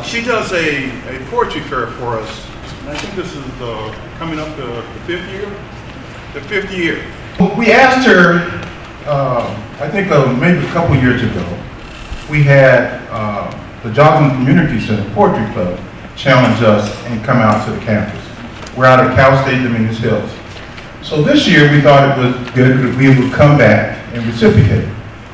She does a poetry fair for us, and I think this is coming up the fifth year. The fifth year. We asked her, I think maybe a couple years ago, we had the Joslin Community Center Poetry Club challenge us and come out to the campus. We're out at Cal State Dominguez Hills. So this year we thought it was good that we would come back and reciprocate.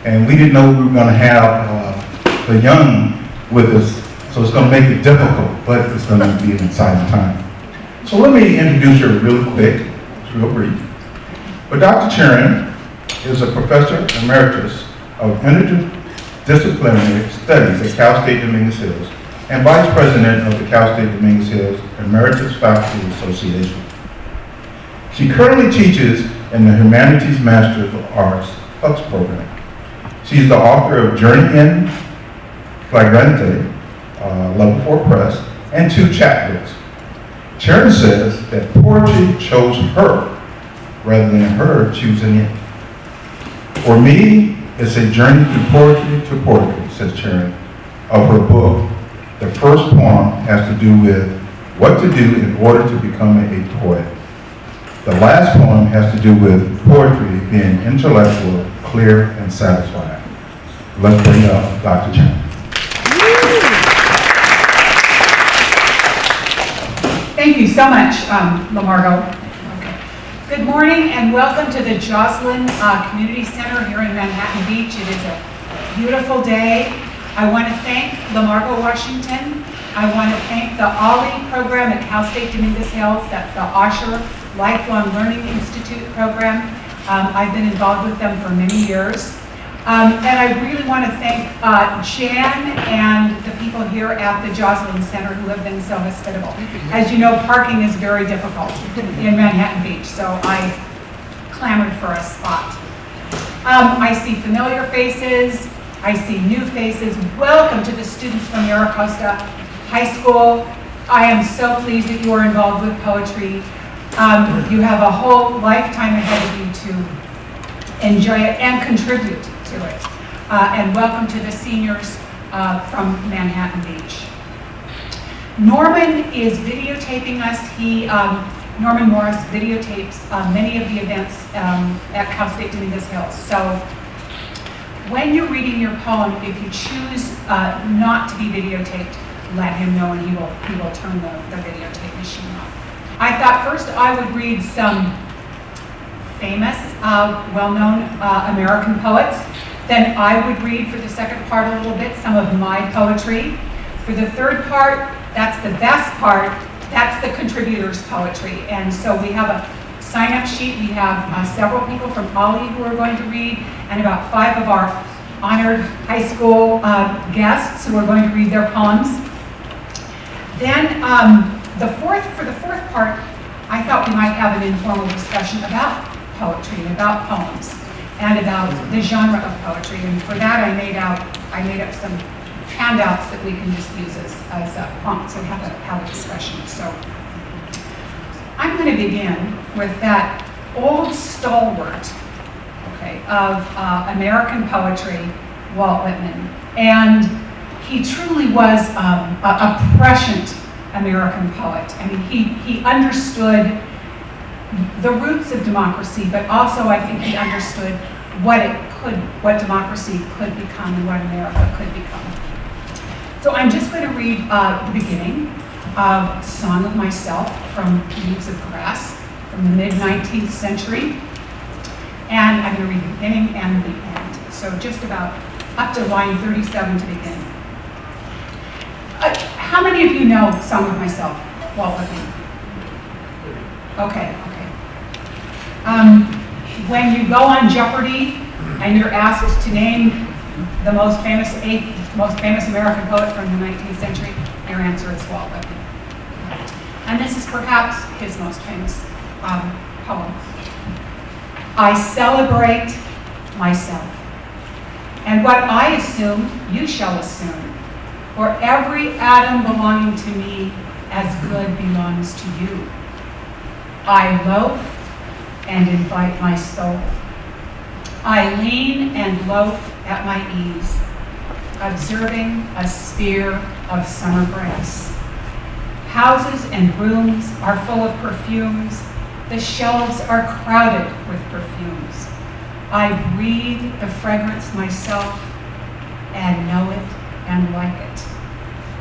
And we didn't know we were going to have the young with us, so it's going to make it difficult, but it's going to be an exciting time. So let me introduce her really quick, it's real brief. But Dr. Cherin is a professor emeritus of interdisciplinary studies at Cal State Dominguez Hills and vice president of the Cal State Dominguez Hills Emeritus Faculty Association. She currently teaches in the Humanities Master of Arts HUX program. She's the author of Journey in Flagrante, Level 4 Press, and 2 chapbooks. Cherin says that poetry chose her rather than her choosing it. For me, it's a journey through poetry, says Cherin, of her book. The first poem has to do with what to do in order to become a poet. The last poem has to do with poetry being intellectual, clear, and satisfying. Let's bring up Dr. Cherin. Thank you so much, Lamargo. Okay. Good morning and welcome to the Joslin Community Center here in Manhattan Beach. It is a beautiful day. I want to thank Lamargo, Washington. I want to thank the OLLI program at Cal State Dominguez Hills. That's the Osher Lifelong Learning Institute program. I've been involved with them for many years. And I really want to thank Jan and the people here at the Joslin Center who have been so hospitable. As you know, parking is very difficult in Manhattan Beach, so I clamored for a spot. I see familiar faces. I see new faces. Welcome to the students from Maricosta High School. I am so pleased that you are involved with poetry. You have a whole lifetime ahead of you to enjoy it and contribute to it. And welcome to the seniors from Manhattan Beach. Norman is videotaping us. Norman Morris videotapes many of the events at Cal State Dominguez Hills. So when you're reading your poem, if you choose not to be videotaped, let him know and he will turn the videotape machine off. I thought first I would read some famous, well-known American poets. Then I would read for the second part a little bit some of my poetry. For the third part, that's the best part, that's the contributors' poetry. And so we have a sign-up sheet. We have several people from OLLI who are going to read, and about 5 of our honored high school guests who are going to read their poems. Then for the fourth part, I thought we might have an informal discussion about poetry and about poems and about the genre of poetry. And for that, I made up some handouts that we can just use as prompts and have a discussion. So I'm going to begin with that old stalwart, okay, of American poetry, Walt Whitman. And he truly was a prescient American poet. I mean, he understood the roots of democracy, but also I think he understood what democracy could become and what America could become. So I'm just going to read the beginning of Song of Myself from Leaves of Grass from the mid-19th century. And I'm going to read the beginning and the end. So just about up to line 37 to begin. How many of you know Song of Myself, Walt Whitman? Okay. When you go on Jeopardy and you're asked to name the most famous American poet from the 19th century, your answer is Walt Whitman. And this is perhaps his most famous poem. I celebrate myself, and what I assume, you shall assume, for every atom belonging to me as good belongs to you. I loaf and invite my soul. I lean and loaf at my ease, observing a sphere of summer grass. Houses and rooms are full of perfumes. The shelves are crowded with perfumes. I breathe the fragrance myself and know it and like it.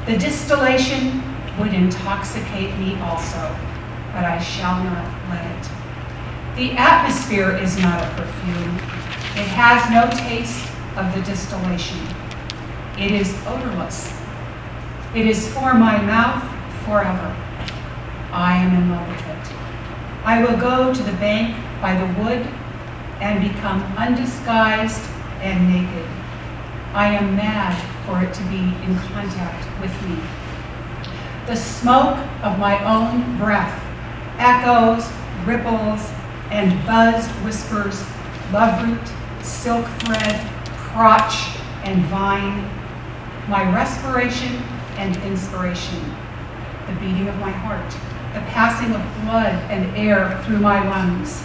The distillation would intoxicate me also, but I shall not let it. The atmosphere is not a perfume. It has no taste of the distillation. It is odorless. It is for my mouth forever. I am in love with it. I will go to the bank by the wood and become undisguised and naked. I am mad for it to be in contact with me. The smoke of my own breath echoes, ripples, and buzzed whispers, loveroot, silk thread, crotch, and vine, my respiration and inspiration, the beating of my heart, the passing of blood and air through my lungs,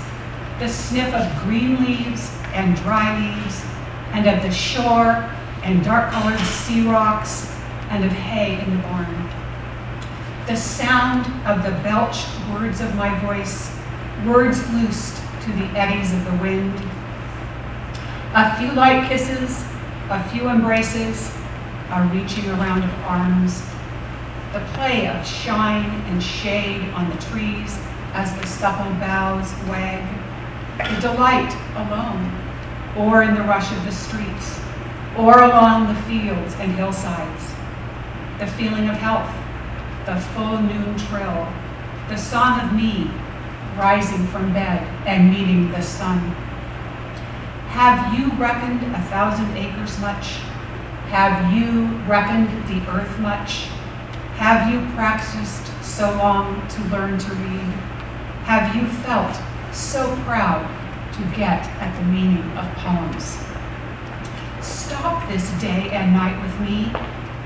the sniff of green leaves and dry leaves, and of the shore and dark-colored sea rocks, and of hay in the barn. The sound of the belched words of my voice, words loosed to the eddies of the wind. A few light kisses, a few embraces, a reaching around of arms, the play of shine and shade on the trees as the supple boughs wag, the delight alone, or in the rush of the streets, or along the fields and hillsides, the feeling of health, the full noon trill, the song of me rising from bed and meeting the sun. Have you reckoned 1,000 acres much? Have you reckoned the earth much? Have you practiced so long to learn to read? Have you felt so proud to get at the meaning of poems? Stop this day and night with me,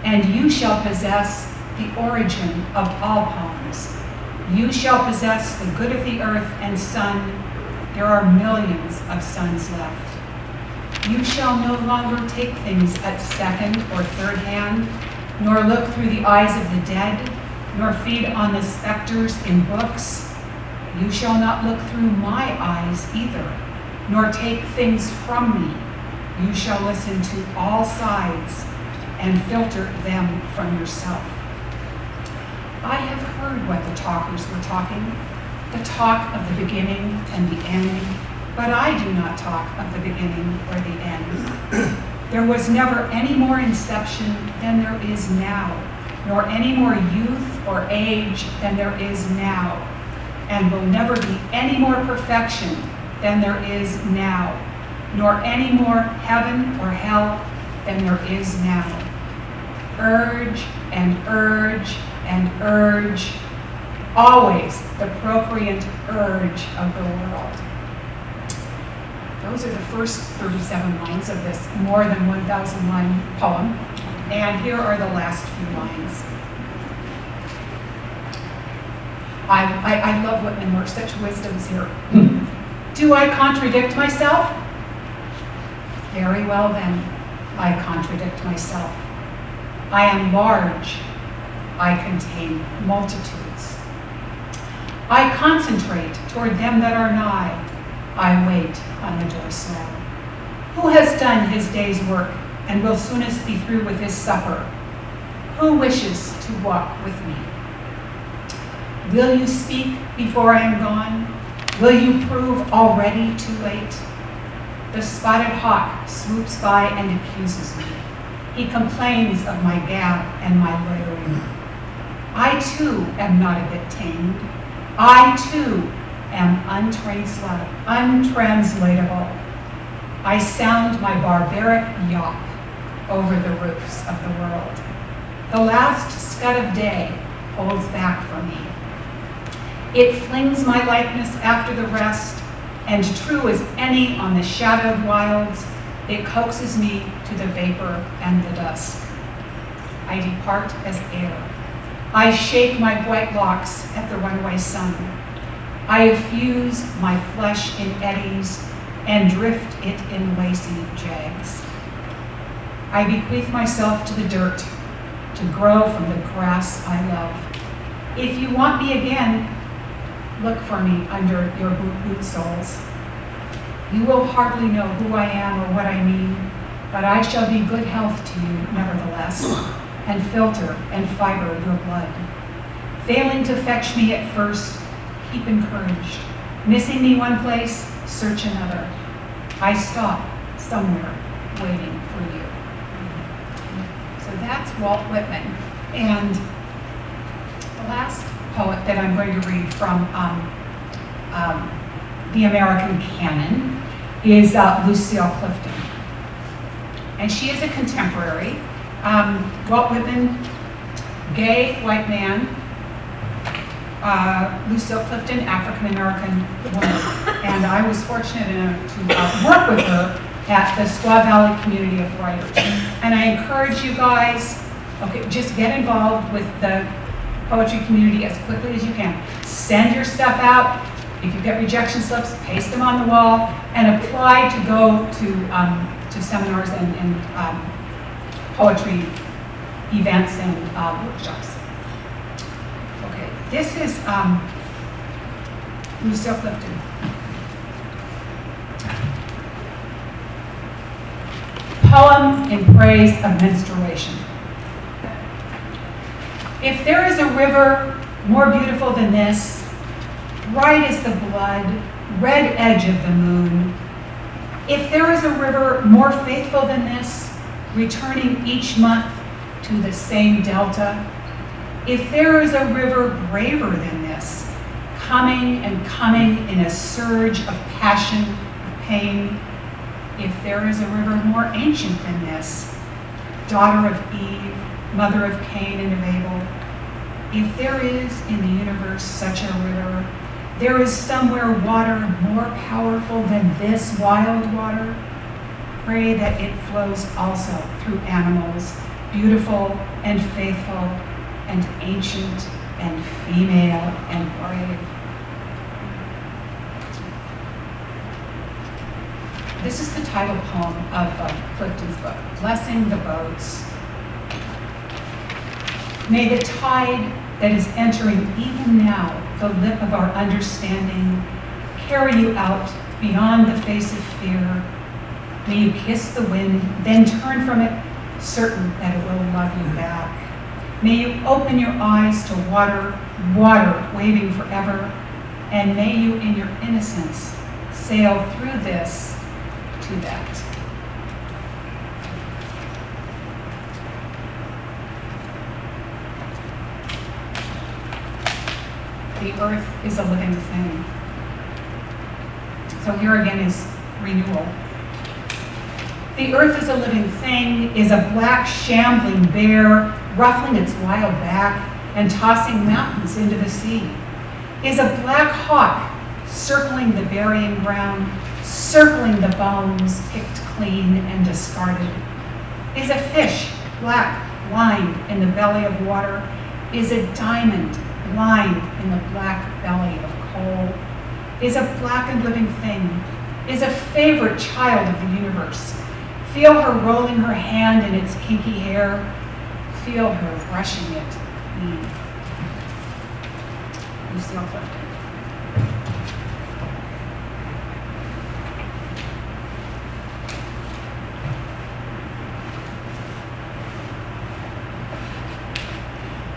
and you shall possess the origin of all poems. You shall possess the good of the earth and sun. There are millions of suns left. You shall no longer take things at second or third hand, nor look through the eyes of the dead, nor feed on the specters in books. You shall not look through my eyes either, nor take things from me. You shall listen to all sides and filter them from yourself. I have heard what the talkers were talking, the talk of the beginning and the end, but I do not talk of the beginning or the end. There was never any more inception than there is now, nor any more youth or age than there is now, and will never be any more perfection than there is now, nor any more heaven or hell than there is now. Urge and urge and urge, always the procreant urge of the world. Those are the first 37 lines of this more than 1,000 line poem, and here are the last few lines. I love Whitman, there are such wisdoms here. Do I contradict myself? Very well then, I contradict myself. I am large, I contain multitudes. I concentrate toward them that are nigh, I wait on the door sill. Who has done his day's work and will soonest be through with his supper? Who wishes to walk with me? Will you speak before I am gone? Will you prove already too late? The spotted hawk swoops by and accuses me. He complains of my gab and my loitering. I too am not a bit tamed. I too am untranslatable. I sound my barbaric yawp over the roofs of the world. The last scud of day holds back from me. It flings my likeness after the rest, and true as any on the shadowed wilds, it coaxes me to the vapor and the dusk. I depart as air. I shake my white locks at the runaway sun. I effuse my flesh in eddies and drift it in lacy jags. I bequeath myself to the dirt, to grow from the grass I love. If you want me again, look for me under your boot soles. You will hardly know who I am or what I mean, but I shall be good health to you nevertheless, and filter and fiber your blood. Failing to fetch me at first, keep encouraged. Missing me one place, search another. I stop somewhere waiting for you. So that's Walt Whitman. And the last poet that I'm going to read from the American canon is Lucille Clifton. And she is a contemporary. Walt Whitman, gay white man. Lucille Clifton, African-American woman. And I was fortunate enough to work with her at the Squaw Valley Community of Writers. And I encourage you guys, okay, just get involved with the poetry community as quickly as you can. Send your stuff out. If you get rejection slips, paste them on the wall, and apply to go to seminars and poetry events and workshops. Okay, this is Lucille Clifton. Poem in praise of menstruation. If there is a river more beautiful than this, bright as the blood, red edge of the moon, if there is a river more faithful than this, returning each month to the same delta, if there is a river braver than this, coming and coming in a surge of passion, of pain, if there is a river more ancient than this, daughter of Eve, mother of Cain and of Abel, if there is in the universe such a river, there is somewhere water more powerful than this wild water. Pray that it flows also through animals, beautiful and faithful and ancient and female and brave. This is the title poem of Clifton's book, Blessing the Boats. May the tide that is entering even now the lip of our understanding carry you out beyond the face of fear. May you kiss the wind, then turn from it, certain that it will love you back. May you open your eyes to water, water waving forever, and may you in your innocence sail through this to that. The earth is a living thing. So here again is renewal. The earth is a living thing, is a black shambling bear, ruffling its wild back and tossing mountains into the sea. Is a black hawk circling the burying ground, circling the bones picked clean and discarded. Is a fish black lined in the belly of water, is a diamond lined in the black belly of coal, is a blackened living thing, is a favorite child of the universe. Feel her rolling her hand in its kinky hair, feel her brushing it clean. Lucille Clifton.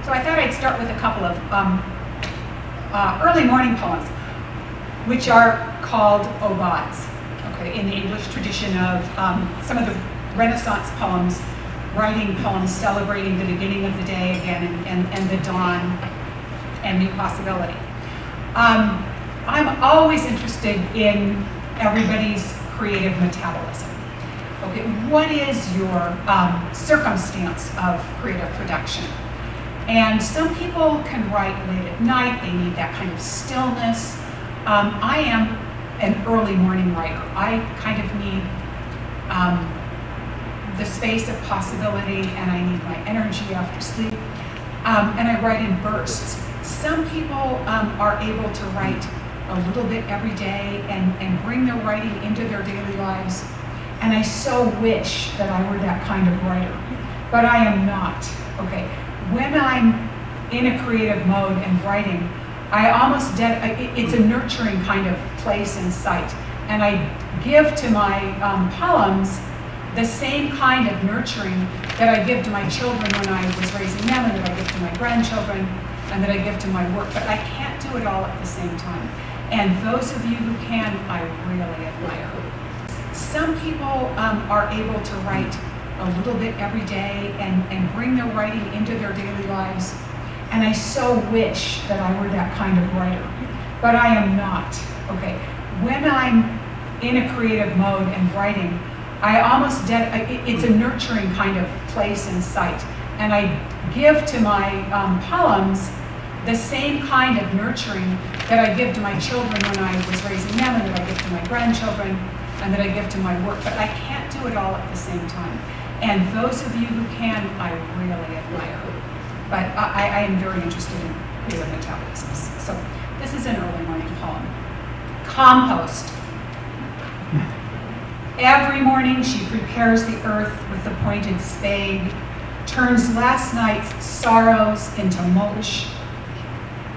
So I thought I'd start with a couple of early morning poems, which are called odes, okay, in the English tradition of some of the Renaissance poems, writing poems celebrating the beginning of the day again and the dawn and new possibility. I'm always interested in everybody's creative metabolism. Okay, what is your circumstance of creative production? And some people can write late at night, they need that kind of stillness. I am an early morning writer. I kind of need the space of possibility, and I need my energy after sleep. And I write in bursts. Some people are able to write a little bit every day and bring their writing into their daily lives. And I so wish that I were that kind of writer, but I am not. Okay, when I'm in a creative mode and writing, I almost it's a nurturing kind of place and site, and I give to my poems the same kind of nurturing that I give to my children when I was raising them, and that I give to my grandchildren, and that I give to my work. But I can't do it all at the same time. And those of you who can, I really admire. Some people are able to write a little bit every day and bring their writing into their daily lives. And I so wish that I were that kind of writer, but I am not. Okay, when I'm in a creative mode and writing, I almost it's a nurturing kind of place and site, and I give to my poems the same kind of nurturing that I give to my children when I was raising them, and that I give to my grandchildren, and that I give to my work. But I can't do it all at the same time. And those of you who can, I really admire. But I am very interested in creative metabolisms. So this is an early morning poem. Compost. Every morning she prepares the earth with the pointed spade, turns last night's sorrows into mulch.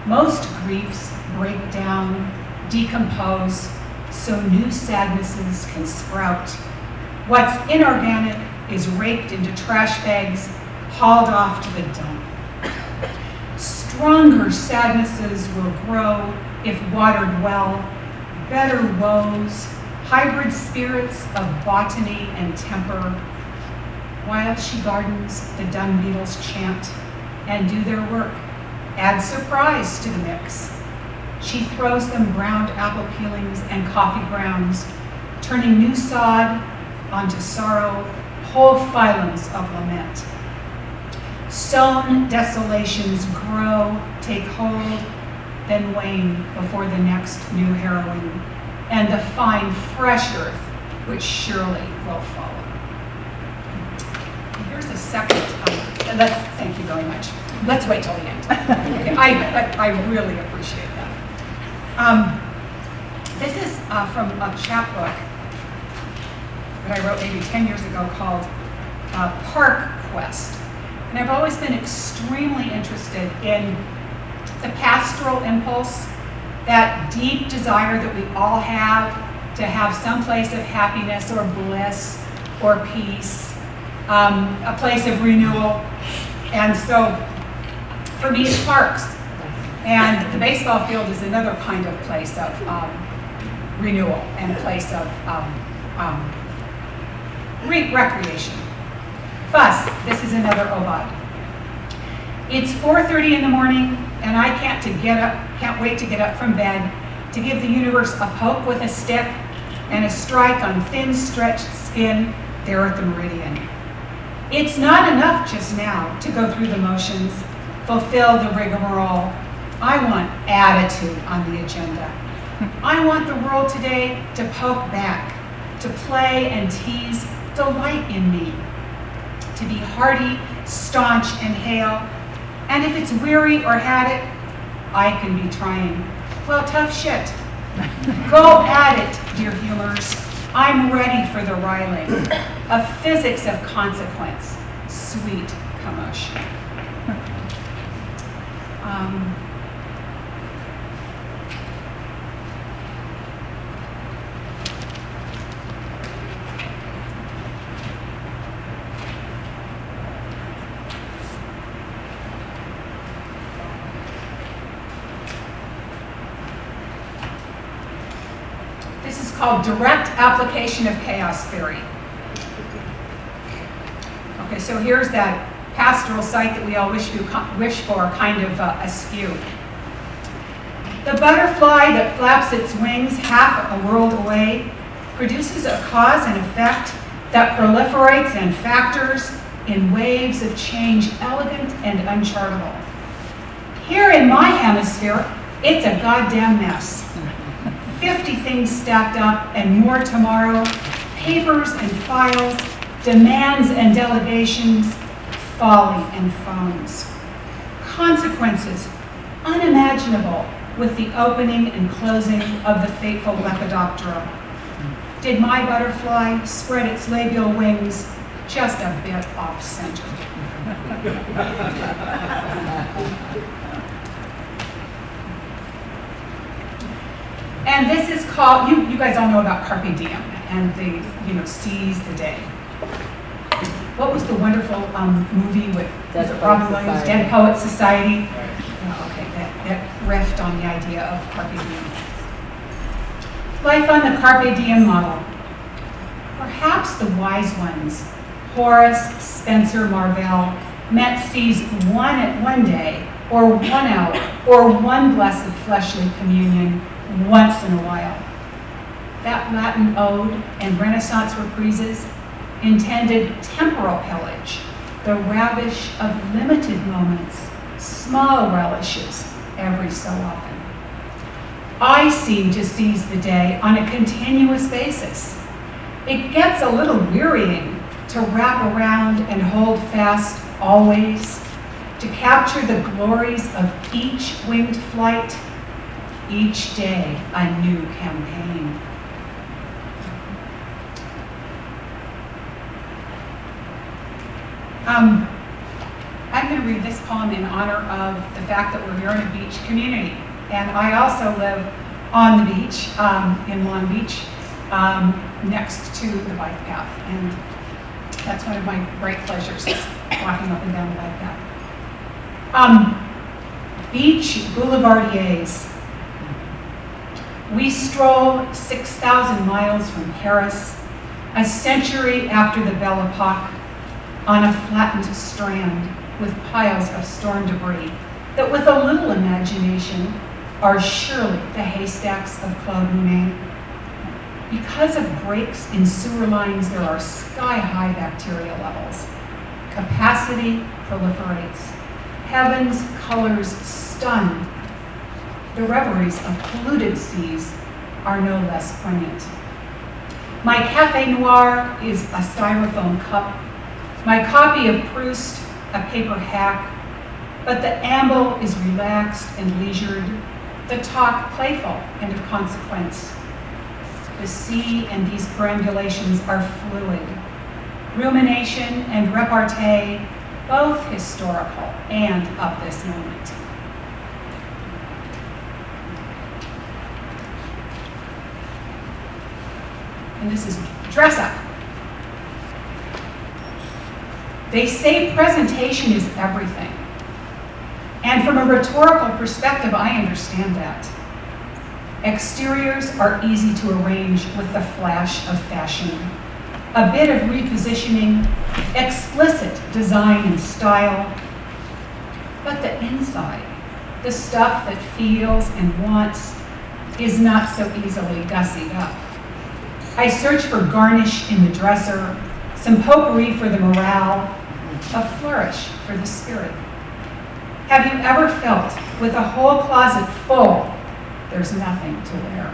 Most griefs break down, decompose, so new sadnesses can sprout. What's inorganic is raked into trash bags, hauled off to the dump. Stronger sadnesses will grow if watered well, better woes, hybrid spirits of botany and temper. While she gardens, the dung beetles chant and do their work, add surprise to the mix. She throws them browned apple peelings and coffee grounds, turning new sod onto sorrow, whole phylums of lament. Sown desolations grow, take hold, then wane before the next new harrowing, and the fine, fresh earth which surely will follow. Here's a second, thank you very much. Let's wait till the end. I really appreciate that. This is from a chapbook that I wrote maybe 10 years ago called Park Quest. And I've always been extremely interested in the pastoral impulse, that deep desire that we all have to have some place of happiness or bliss or peace, a place of renewal. And so for me, it's parks. And the baseball field is another kind of place of renewal and a place of recreation. Fuss, this is another ode. It's 4:30 in the morning, and I can't wait to get up from bed to give the universe a poke with a stick and a strike on thin stretched skin there at the meridian. It's not enough just now to go through the motions, fulfill the rigmarole. I want attitude on the agenda. I want the world today to poke back, to play and tease delight in me, to be hearty, staunch, and hale. And if it's weary or had it, I can be trying. Well, tough shit. Go at it, dear humors. I'm ready for the riling. A physics of consequence, sweet commotion. This is called Direct Application of Chaos Theory. Okay, so here's that pastoral site that we all wish for, kind of askew. The butterfly that flaps its wings half a world away produces a cause and effect that proliferates and factors in waves of change elegant and unchartable. Here in my hemisphere, it's a goddamn mess. 50 things stacked up and more tomorrow, papers and files, demands and delegations, folly and phones. Consequences unimaginable with the opening and closing of the fateful Lepidoptera. Did my butterfly spread its labial wings just a bit off center. And this is called, you guys all know about Carpe Diem and the, seize the day. What was the wonderful movie with was it Robin Williams, Dead Poets Society? Oh, okay, that riffed on the idea of Carpe Diem. Life on the Carpe Diem model. Perhaps the wise ones, Horace, Spencer, Marvell, meant seize one day, or 1 hour, or one blessed fleshly communion once in a while. That Latin ode and Renaissance reprises intended temporal pillage, the ravish of limited moments, small relishes every so often. I seem to seize the day on a continuous basis. It gets a little wearying to wrap around and hold fast always, to capture the glories of each winged flight, each day a new campaign. I'm going to read this poem in honor of the fact that we're here in a beach community. And I also live on the beach in Long Beach, next to the bike path. And that's one of my great pleasures, is walking up and down the bike path. Beach Boulevardiers. We stroll 6,000 miles from Paris, a century after the Belle Epoque, on a flattened strand with piles of storm debris that with a little imagination are surely the haystacks of Claude Monet. Because of breaks in sewer lines, there are sky-high bacteria levels. Capacity proliferates. Heaven's colors stun. The reveries of polluted seas are no less poignant. My Café Noir is a styrofoam cup. My copy of Proust, a paper hack. But the amble is relaxed and leisured. The talk playful and of consequence. The sea and these perambulations are fluid. Rumination and repartee, both historical and of this moment. And this is dress up. They say presentation is everything. And from a rhetorical perspective, I understand that. Exteriors are easy to arrange with the flash of fashion. A bit of repositioning, explicit design and style. But the inside, the stuff that feels and wants, is not so easily gussied up. I search for garnish in the dresser, some potpourri for the morale, a flourish for the spirit. Have you ever felt with a whole closet full, there's nothing to wear?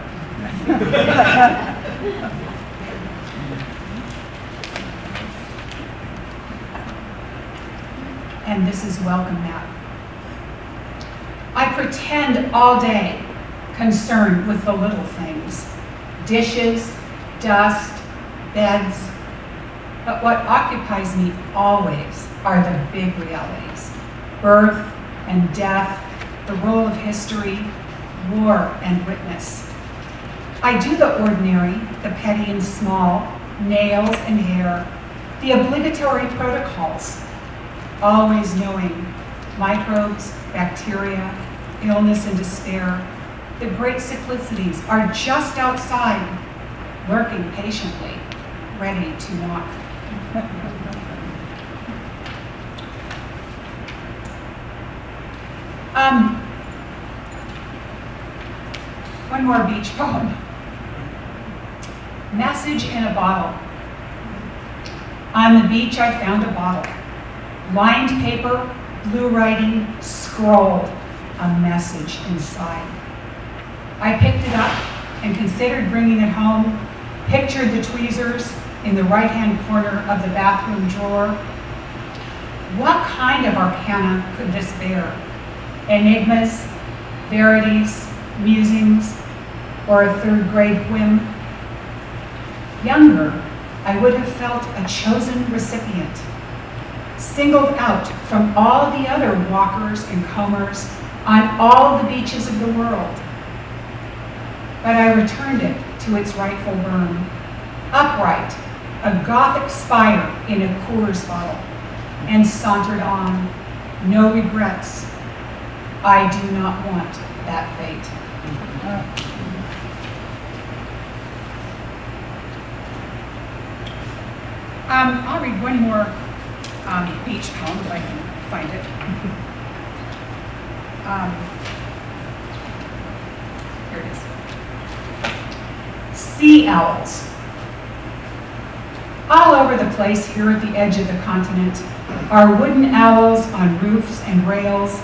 And this is welcome mat. I pretend all day, concerned with the little things, dishes, dust, beds, but what occupies me always are the big realities. Birth and death, the role of history, war and witness. I do the ordinary, the petty and small, nails and hair, the obligatory protocols, always knowing microbes, bacteria, illness and despair, the great cyclicities are just outside, lurking patiently, ready to knock. One more beach poem. Message in a bottle. On the beach I found a bottle. Lined paper, blue writing, scrolled, a message inside. I picked it up and considered bringing it home, pictured the tweezers in the right-hand corner of the bathroom drawer. What kind of arcana could this bear? Enigmas, verities, musings, or a third-grade whim? Younger, I would have felt a chosen recipient, singled out from all the other walkers and combers on all the beaches of the world. But I returned it to its rightful burn, upright, a Gothic spire in a Coors bottle, and sauntered on, no regrets. I do not want that fate. I'll read one more beach poem if I can find it. Here it is. Sea owls. All over the place here at the edge of the continent are wooden owls on roofs and rails,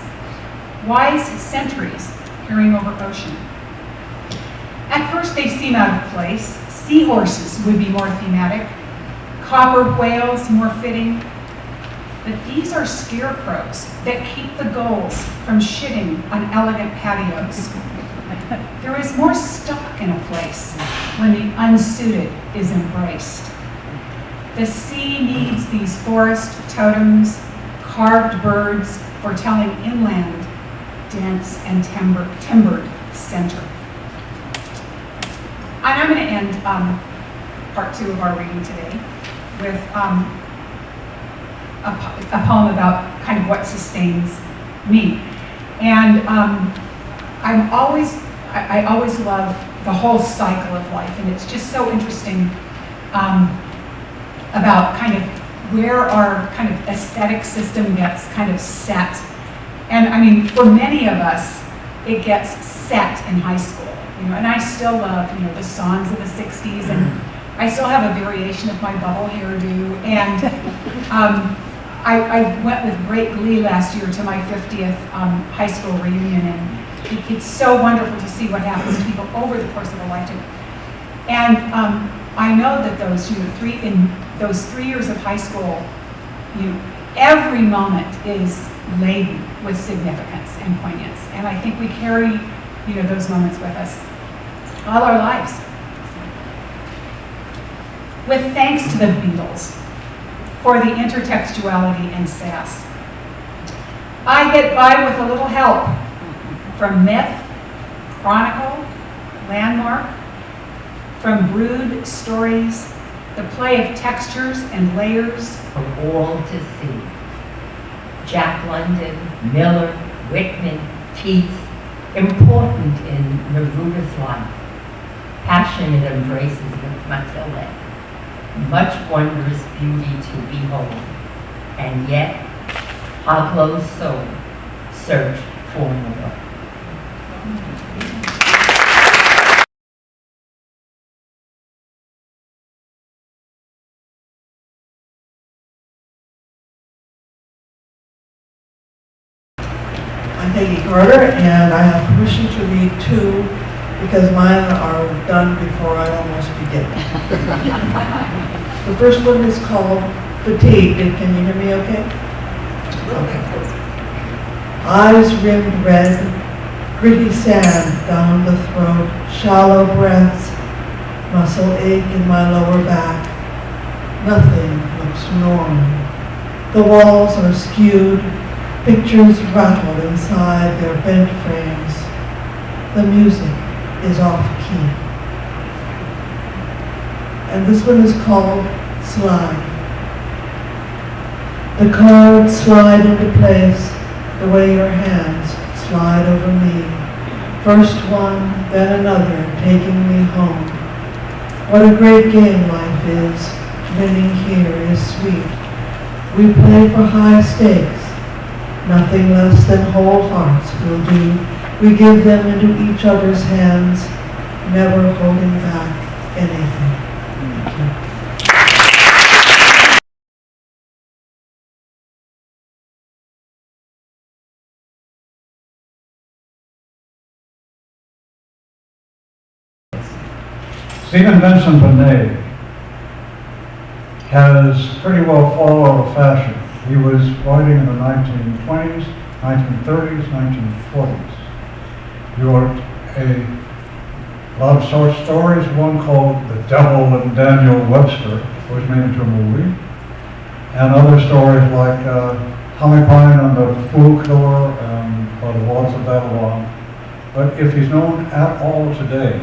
wise sentries peering over ocean. At first they seem out of place. Seahorses would be more thematic, copper whales more fitting. But these are scarecrows that keep the gulls from shitting on elegant patios. There is more stock in a place when the unsuited is embraced. The sea needs these forest totems, carved birds foretelling inland, dense and timbered center. And I'm going to end part 2 of our reading today with a poem about kind of what sustains me. And I always love the whole cycle of life, and it's just so interesting about kind of where our kind of aesthetic system gets kind of set. And I mean, for many of us, it gets set in high school, you know, and I still love, you know, the songs of the 60s, and I still have a variation of my bubble hairdo, and I went with great glee last year to my 50th high school reunion, and it's so wonderful to see what happens to people over the course of a lifetime. And I know that those, you know, those 3 years of high school, you know, every moment is laden with significance and poignance, and I think we carry, you know, those moments with us all our lives. With thanks to the Beatles for the intertextuality and sass, I get by with a little help from myth, chronicle, landmark, from brood stories, the play of textures and layers. For all to see. Jack London, Miller, Whitman, Keats, important in Neruda's life. Passionate embraces with Matilda. Much wondrous beauty to behold. And yet, Pablo's soul searched for more. I'm Peggy Carter, and I have permission to read 2 because mine are done before I almost begin. The first one is called Fatigue. Can you hear me okay? Okay. Eyes rimmed red, gritty sand down the throat, shallow breaths, muscle ache in my lower back. Nothing looks normal. The walls are skewed, pictures rattle inside their bent frames. The music is off key. And this one is called Slide. The cards slide into place the way your hands slide over me. First one, then another, taking me home. What a great game life is. Winning here is sweet. We play for high stakes. Nothing less than whole hearts will do. We give them into each other's hands, never holding back anything. Thank you. Stephen Vincent Benet has pretty well followed a fashion. He was writing in the 1920s, 1930s, 1940s. He wrote a lot of short stories, one called The Devil and Daniel Webster, was made into a movie. And other stories like Tommy Pine and the Fool Killer and The Walls of Babylon. But if he's known at all today,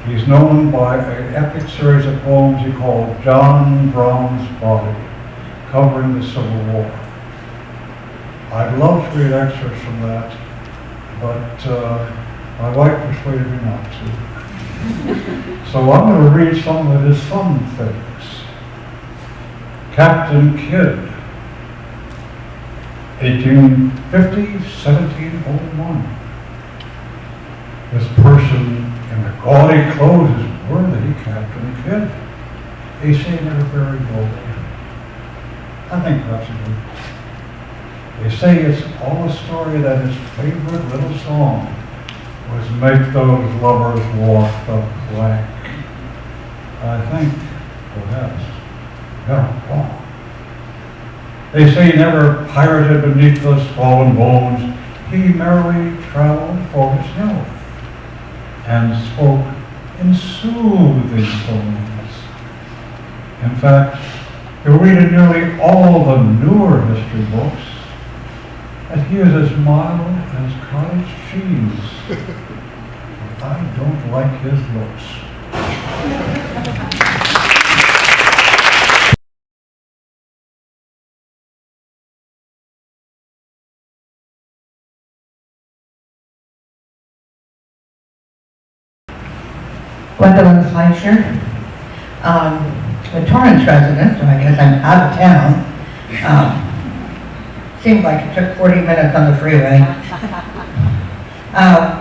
he's known by an epic series of poems he called John Brown's Body, covering the Civil War. I'd love to read excerpts from that, but my wife persuaded me not to. So I'm going to read some of his fun things. Captain Kidd, 1850, 1701. This person in the gaudy clothes is worthy Captain Kidd. They say they're very bold. I think that's a good. They say it's all a story that his favorite little song was Make Those Lovers Walk the Plank. I think perhaps they're wrong. They say he never pirated beneath those fallen bones. He merely traveled for his health and spoke in soothing tones. In fact, you'll read in nearly all the newer history books that he is as mild as cottage cheese. But I don't like his looks. Gwendolyn Fleischer, a Torrance resident, so I guess I'm out of town. Seemed like it took 40 minutes on the freeway.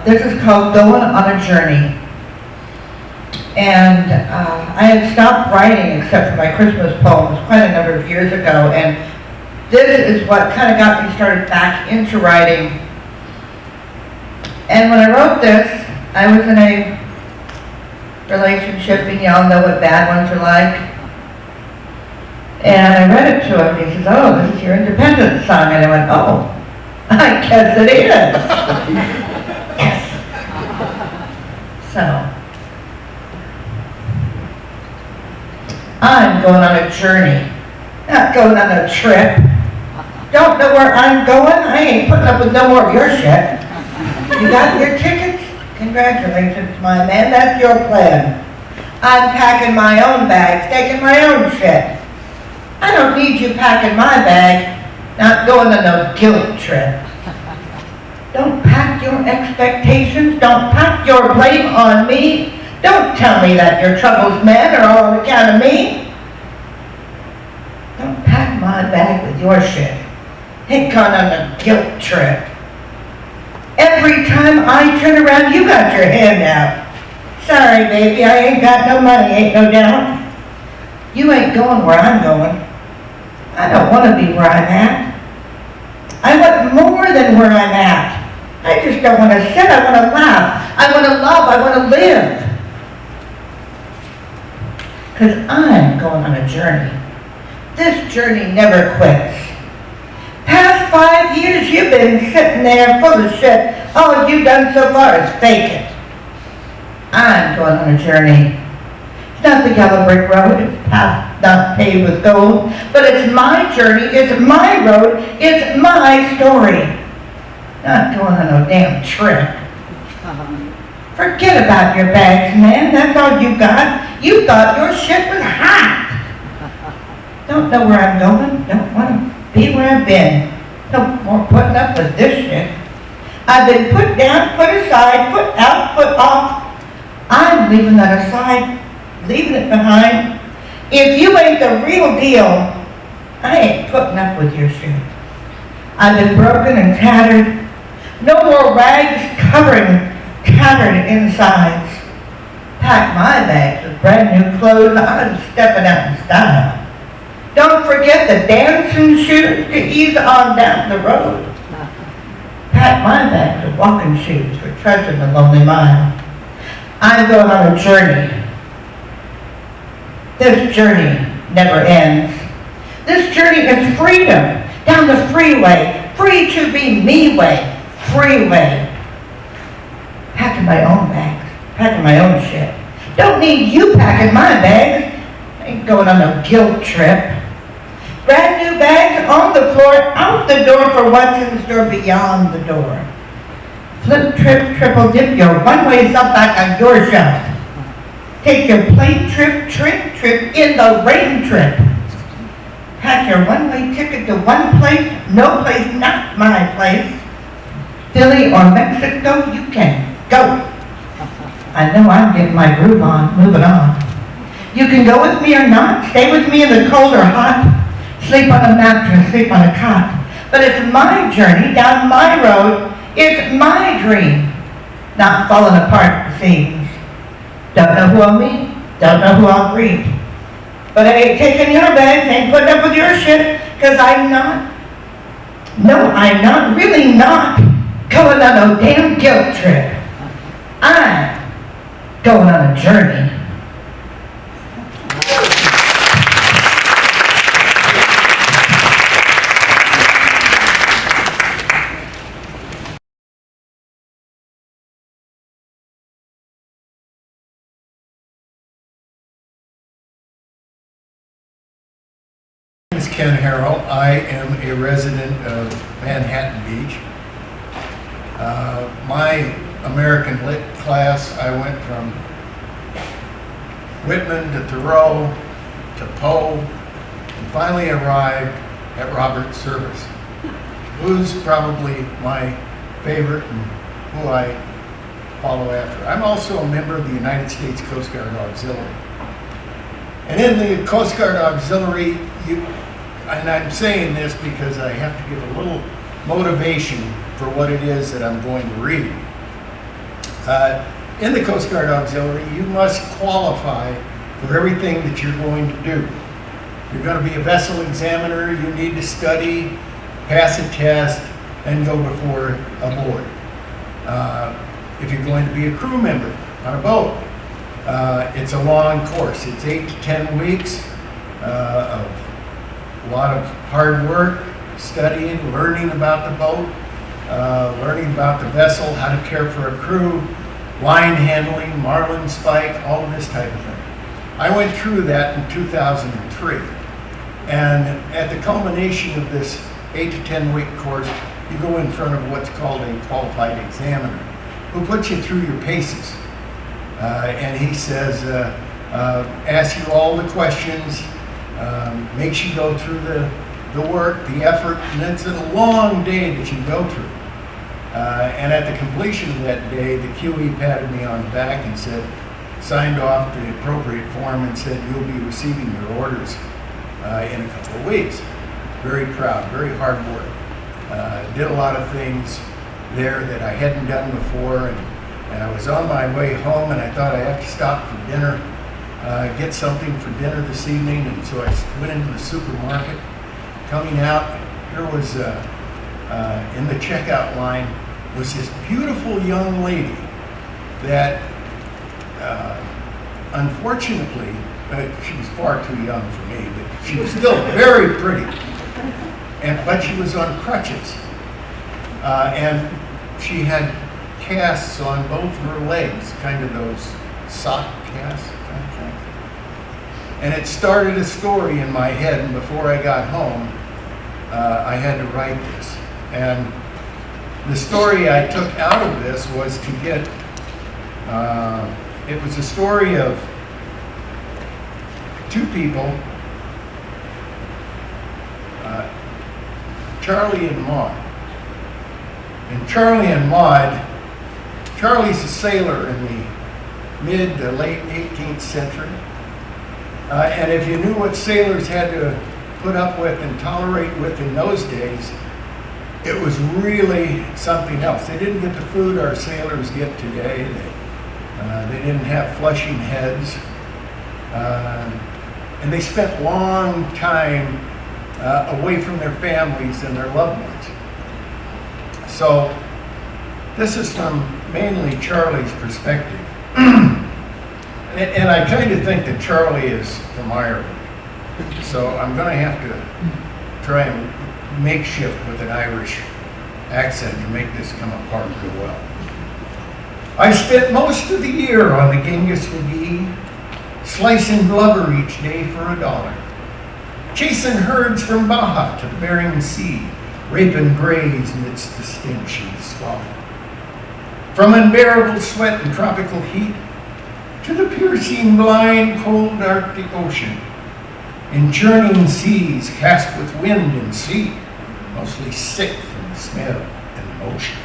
This is called Going on a Journey. And I had stopped writing except for my Christmas poems quite a number of years ago, and this is what kind of got me started back into writing. And when I wrote this, I was in a relationship, and y'all know what bad ones are like. And I read it to him, and he says, "Oh, this is your independence song." And I went, "Oh, I guess it is." Yes. So, I'm going on a journey, not going on a trip. Don't know where I'm going? I ain't putting up with no more of your shit. You got your tickets? Congratulations, my man, that's your plan. I'm packing my own bags, taking my own shit. I don't need you packing my bag, not going on no guilt trip. Don't pack your expectations, don't pack your blame on me. Don't tell me that your troubles, man, are all on account of me. Don't pack my bag with your shit. Ain't gone on a guilt trip. Every time I turn around, you got your hand out. Sorry, baby, I ain't got no money, ain't no doubt. You ain't going where I'm going. I don't want to be where I'm at. I want more than where I'm at. I just don't want to sit, I want to laugh. I want to love, I want to live. Because I'm going on a journey. This journey never quits. Past 5 years, you've been sitting there full of shit. All you've done so far is fake it. I'm going on a journey. It's not the yellow brick road, it's not paved with gold, but it's my journey, it's my road, it's my story. Not going on no damn trip. Forget about your bags, man, that's all you got. You thought your shit was hot. Don't know where I'm going, don't want to be where I've been. No more putting up with this shit. I've been put down, put aside, put out, put off. I'm leaving that aside, leaving it behind. If you ain't the real deal, I ain't putting up with your shit. I've been broken and tattered. No more rags covering tattered insides. Pack my bags with brand new clothes. I'm stepping out in style. Don't forget the dancing shoes to ease on down the road. Pack my bags with walking shoes for trudging the lonely mile. I'm going on a journey. This journey never ends. This journey is freedom, down the freeway, free to be me way, freeway. Packing my own bags, packing my own shit. Don't need you packing my bags. Ain't going on no guilt trip. Brand new bags on the floor, out the door for what's in store beyond the door. Flip, trip, triple dip your one-way stuff back on your shelf. Take your plane trip, trip in the rain trip. Pack your one-way ticket to one place, no place, not my place. Philly or Mexico, you can go. I know I'm getting my groove on, moving on. You can go with me or not, stay with me in the cold or hot, sleep on a mattress, sleep on a cot. But it's my journey down my road, it's my dream, not falling apart at the seams. Don't know who I'll meet, don't know who I'll greet. But I ain't taking your bags, ain't putting up with your shit, cause I'm not really not going on no damn guilt trip. I'm going on a journey. My name is Ken Harrell. I am a resident of Manhattan Beach. My American Lit class, I went from Whitman to Thoreau to Poe, and finally arrived at Robert Service, who's probably my favorite and who I follow after. I'm also a member of the United States Coast Guard Auxiliary. And in the Coast Guard Auxiliary, and I'm saying this because I have to give a little motivation for what it is that I'm going to read. In the Coast Guard Auxiliary, you must qualify for everything that you're going to do. You're going to be a vessel examiner, you need to study, pass a test, and go before a board. If you're going to be a crew member on a boat, it's a long course. It's 8 to 10 weeks of a lot of hard work, studying, learning about the boat, learning about the vessel, how to care for a crew, line handling, marlin spike, all of this type of thing. I went through that in 2003. And at the culmination of this 8 to 10 week course, you go in front of what's called a qualified examiner, who puts you through your paces. And he says, asks you all the questions, makes you go through the work, the effort, and it's a long day that you go through. And at the completion of that day, the QE patted me on the back and said, signed off the appropriate form and said, you'll be receiving your orders in a couple of weeks. Very proud, very hard work. Did a lot of things there that I hadn't done before, and I was on my way home and I thought I have to stop for dinner, get something for dinner this evening, and so I went into the supermarket. Coming out, there was, in the checkout line, was this beautiful young lady that, unfortunately, she was far too young for me, but she was still very pretty. But she was on crutches. And she had casts on both her legs, kind of those sock casts kind of thing. And it started a story in my head, and before I got home, I had to write this. And the story I took out of this was to get, it was a story of two people, Charlie and Maud. And Charlie and Maud, Charlie's a sailor in the mid to late 18th century. And if you knew what sailors had to put up with and tolerate with in those days, it was really something else. They didn't get the food our sailors get today. They didn't have flushing heads. And they spent long time away from their families and their loved ones. So this is from mainly Charlie's perspective. And I kind of think that Charlie is from Ireland. So I'm going to have to try and makeshift with an Irish accent to make this come apart real well. I spent most of the year on the Genghis McGee, slicing blubber each day for $1, chasing herds from Baja to Bering Sea, raping grays amidst the stench and the squalor. From unbearable sweat and tropical heat to the piercing, blind, cold Arctic Ocean, in churning seas cast with wind and sleet, mostly sick from the smell and the motion.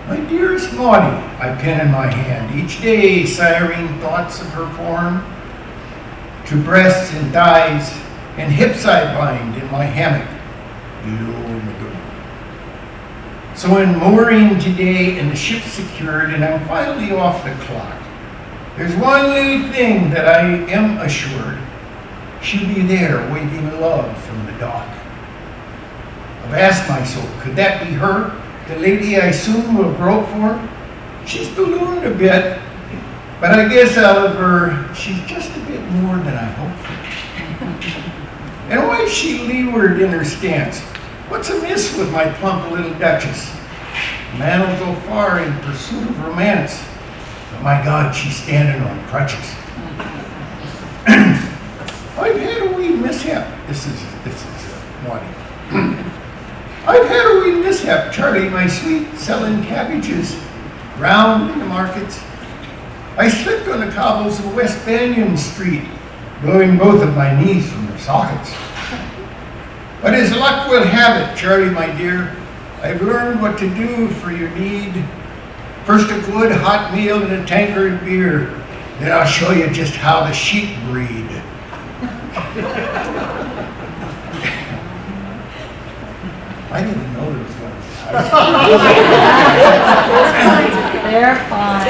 My dearest Maudie, I pen in my hand, each day siring thoughts of her form, to breasts and thighs and hips I bind in my hammock below in the lagoon. So in mooring today and the ship secured and I'm finally off the clock, there's one little thing that I am assured. She'll be there waving love from the dock. I've asked myself, could that be her, the lady I soon will grope for? She's ballooned a bit, but I guess out of her, she's just a bit more than I hoped for. And why is she leeward in her stance? What's amiss with my plump little Duchess? A man will go far in pursuit of romance, but my God, she's standing on crutches. I've had a wee mishap. This is Maudie. I've had a wee mishap, Charlie, my sweet, selling cabbages round in the markets. I slipped on the cobbles of West Banyan Street, blowing both of my knees from their sockets. But as luck will have it, Charlie, my dear, I've learned what to do for your need. First a good hot meal and a tankard of beer, then I'll show you just how the sheep breed. I didn't even know there was one. They're fine.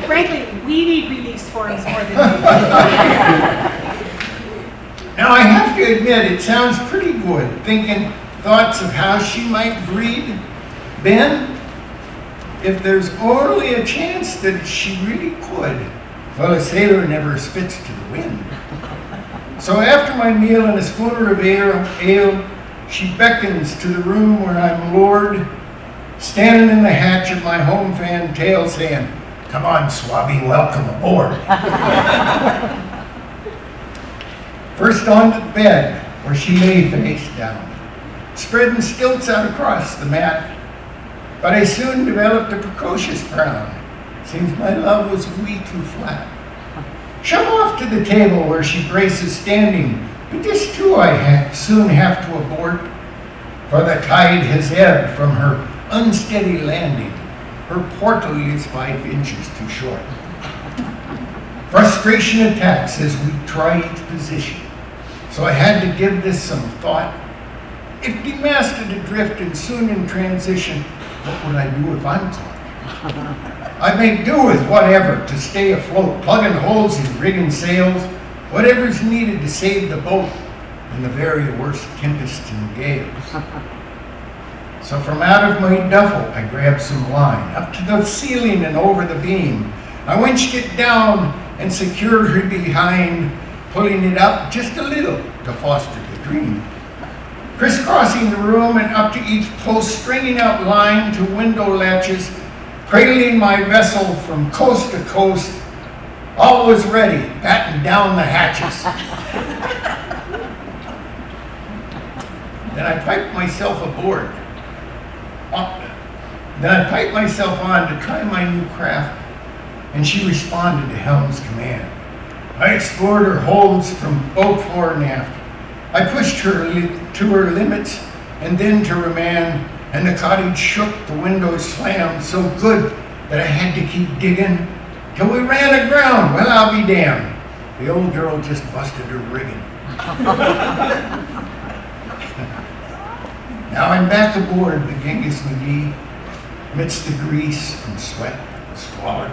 Frankly, we need release forms more than you. Now I have to admit, it sounds pretty good, thinking thoughts of how she might breed. Ben, if there's only a chance that she really could, well, a sailor never spits to the wind. So after my meal and a schooner of ale, she beckons to the room where I'm lord, standing in the hatch of my home fan tail saying, "Come on, Swabby, welcome aboard." First on to the bed, where she lay face down, spreading stilts out across the mat. But I soon developed a precocious frown. Seems my love was a wee too flat. Shove off to the table where she braces standing, but this too I soon have to abort, for the tide has ebbed from her unsteady landing. Her portal is 5 inches too short. Frustration attacks as we try each position, so I had to give this some thought. If demasted adrift and soon in transition, what would I do if I'm caught? I make do with whatever to stay afloat, plugging holes in rigging sails, whatever's needed to save the boat in the very worst tempests and gales. So from out of my duffel, I grabbed some line, up to the ceiling and over the beam. I winched it down and secured her behind, pulling it up just a little to foster the dream. Crisscrossing the room and up to each post, stringing out line to window latches, cradling my vessel from coast to coast, all was ready, batten down the hatches. Then I piped myself aboard. Then I piped myself on to try my new craft, and she responded to helm's command. I explored her holds from both fore and aft. I pushed her to her limits and then to remand, and the cottage shook, the windows slammed so good that I had to keep digging till we ran aground. Well, I'll be damned. The old girl just busted her rigging. Now I'm back aboard the Genghis McGee, amidst the grease and sweat and squalor,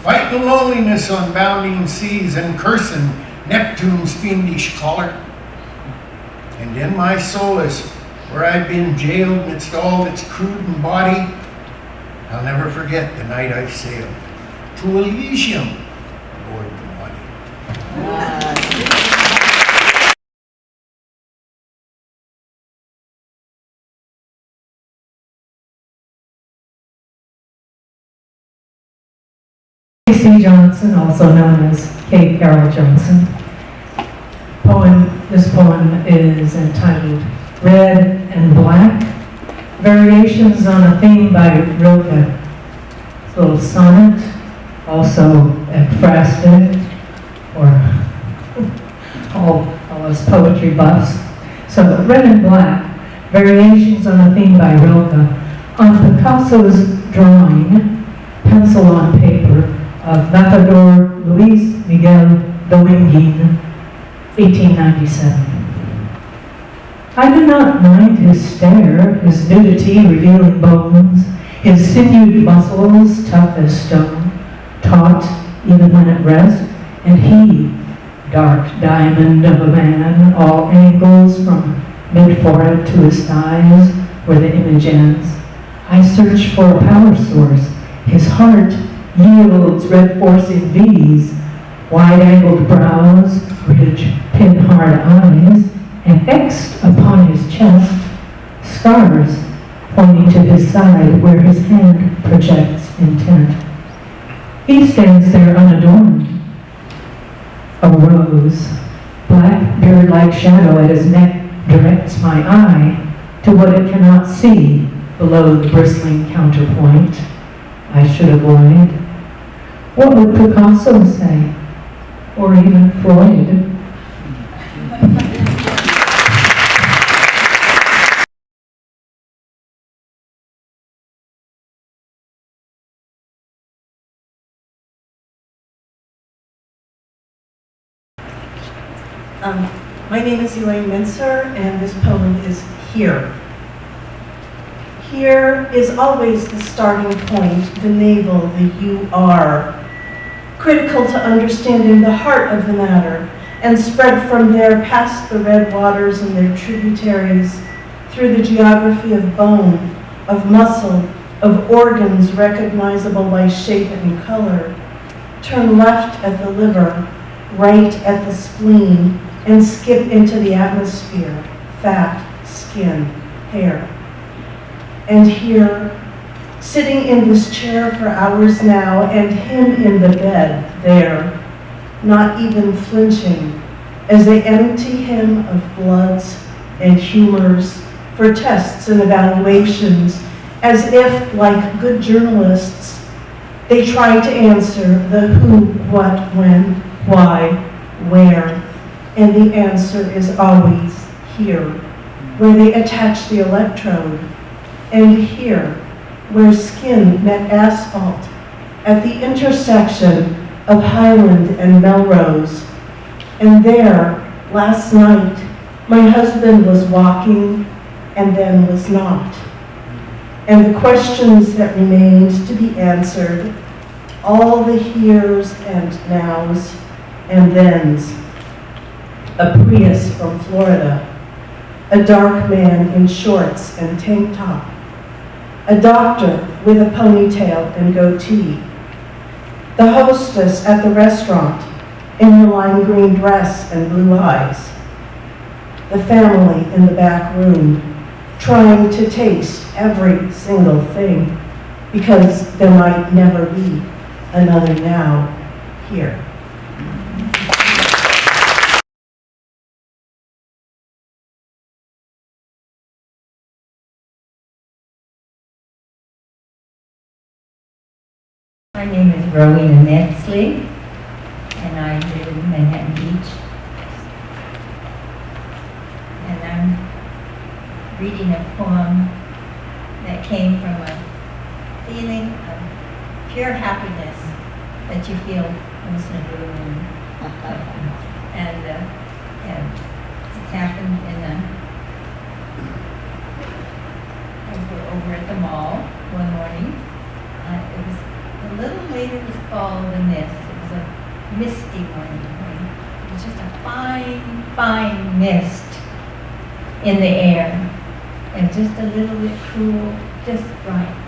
fighting loneliness on bounding seas and cursing Neptune's fiendish caller. And in my solace, where I've been jailed midst all that's crude and body, I'll never forget the night I sailed to Elysium aboard the Maudie. C. Johnson, also known as K. Carol Johnson. This poem is entitled Red and Black, Variations on a Theme by Rilke. It's a little sonnet, also ekphrastic, or all us poetry buffs. So Red and Black, Variations on a Theme by Rilke. On Picasso's drawing, pencil on paper, of Matador Luis Miguel Dominguin, 1897. I do not mind his stare, his nudity revealing bones, his sinewed muscles tough as stone, taut even when at rest, and he, dark diamond of a man, all angles from mid-forehead to his thighs, where the image ends. I search for a power source. His heart yields red forcing V's, wide-angled brows, ridge, pin-hard eyes, and X'd upon his chest, scars pointing to his side where his hand projects intent. He stands there unadorned, a rose. Black beard-like shadow at his neck directs my eye to what it cannot see below the bristling counterpoint I should avoid. What would Picasso say? Or even Freud? My name is Elaine Mincer, and this poem is Here. Here is always the starting point, the navel, the you are, critical to understanding the heart of the matter, and spread from there past the red waters and their tributaries, through the geography of bone, of muscle, of organs recognizable by shape and color. Turn left at the liver, right at the spleen, and skip into the atmosphere, fat, skin, hair. And here, sitting in this chair for hours now, and him in the bed there, not even flinching, as they empty him of bloods and humors for tests and evaluations, as if, like good journalists, they try to answer the who, what, when, why, where, and the answer is always here, where they attach the electrode, and here, where skin met asphalt, at the intersection of Highland and Melrose. And there, last night, my husband was walking and then was not. And the questions that remained to be answered, all the heres and nows and thens. A Prius from Florida, a dark man in shorts and tank top, a doctor with a ponytail and goatee, the hostess at the restaurant in her lime green dress and blue eyes, the family in the back room trying to taste every single thing because there might never be another now here. My name is Rowena Netsley, and I live in Manhattan Beach. And I'm reading a poem that came from a feeling of pure happiness that you feel once in a blue moon. And it happened over at the mall one morning. It was a little later this fall than this. It was a misty morning. It was just a fine, fine mist in the air. And just a little bit cool, just right.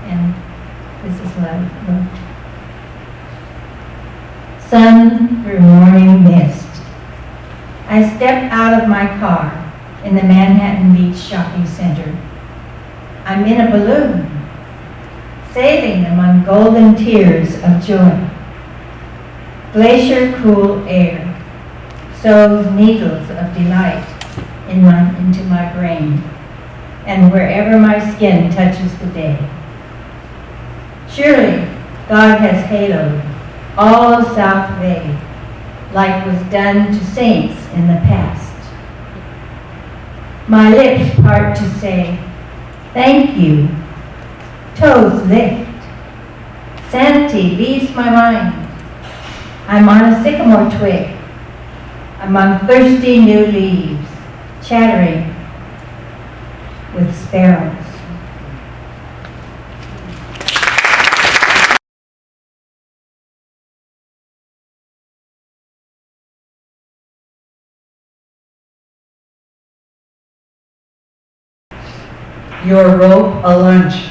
And this is what I wrote. Sun through morning mist. I step out of my car in the Manhattan Beach shopping center. I'm in a balloon. sailing among golden tears of joy. Glacier cool air sows needles of delight into my brain and wherever my skin touches the day. Surely God has haloed all of South Bay like was done to saints in the past. My lips part to say, thank you. Toes lift. Sanity leaves my mind. I'm on a sycamore twig, among thirsty new leaves, chattering with sparrows. Your rope a lunch.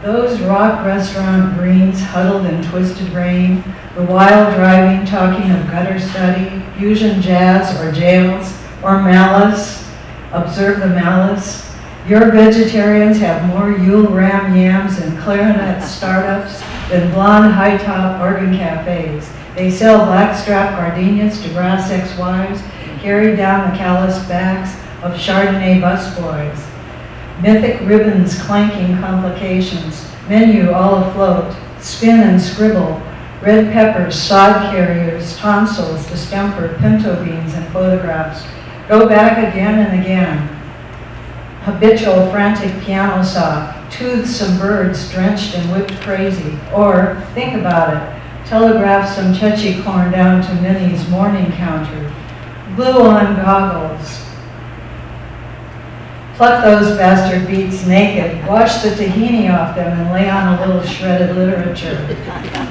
Those rock restaurant greens huddled in twisted rain, the wild driving talking of gutter study, fusion jazz or jails, or malice, observe the malice. Your vegetarians have more Yule Ram yams and clarinet startups than blonde high-top organ cafes. They sell blackstrap gardenias to brass ex-wives, carried down the calloused backs of Chardonnay busboys. Mythic ribbons clanking complications, menu all afloat, spin and scribble, red peppers, sod carriers, tonsils, distemper, pinto beans, and photographs. Go back again and again. Habitual frantic piano saw, toothsome birds drenched in whipped crazy. Or, think about it, telegraph some touchy corn down to Minnie's morning counter. Glue on goggles. Pluck those bastard beets naked, wash the tahini off them, and lay on a little shredded literature.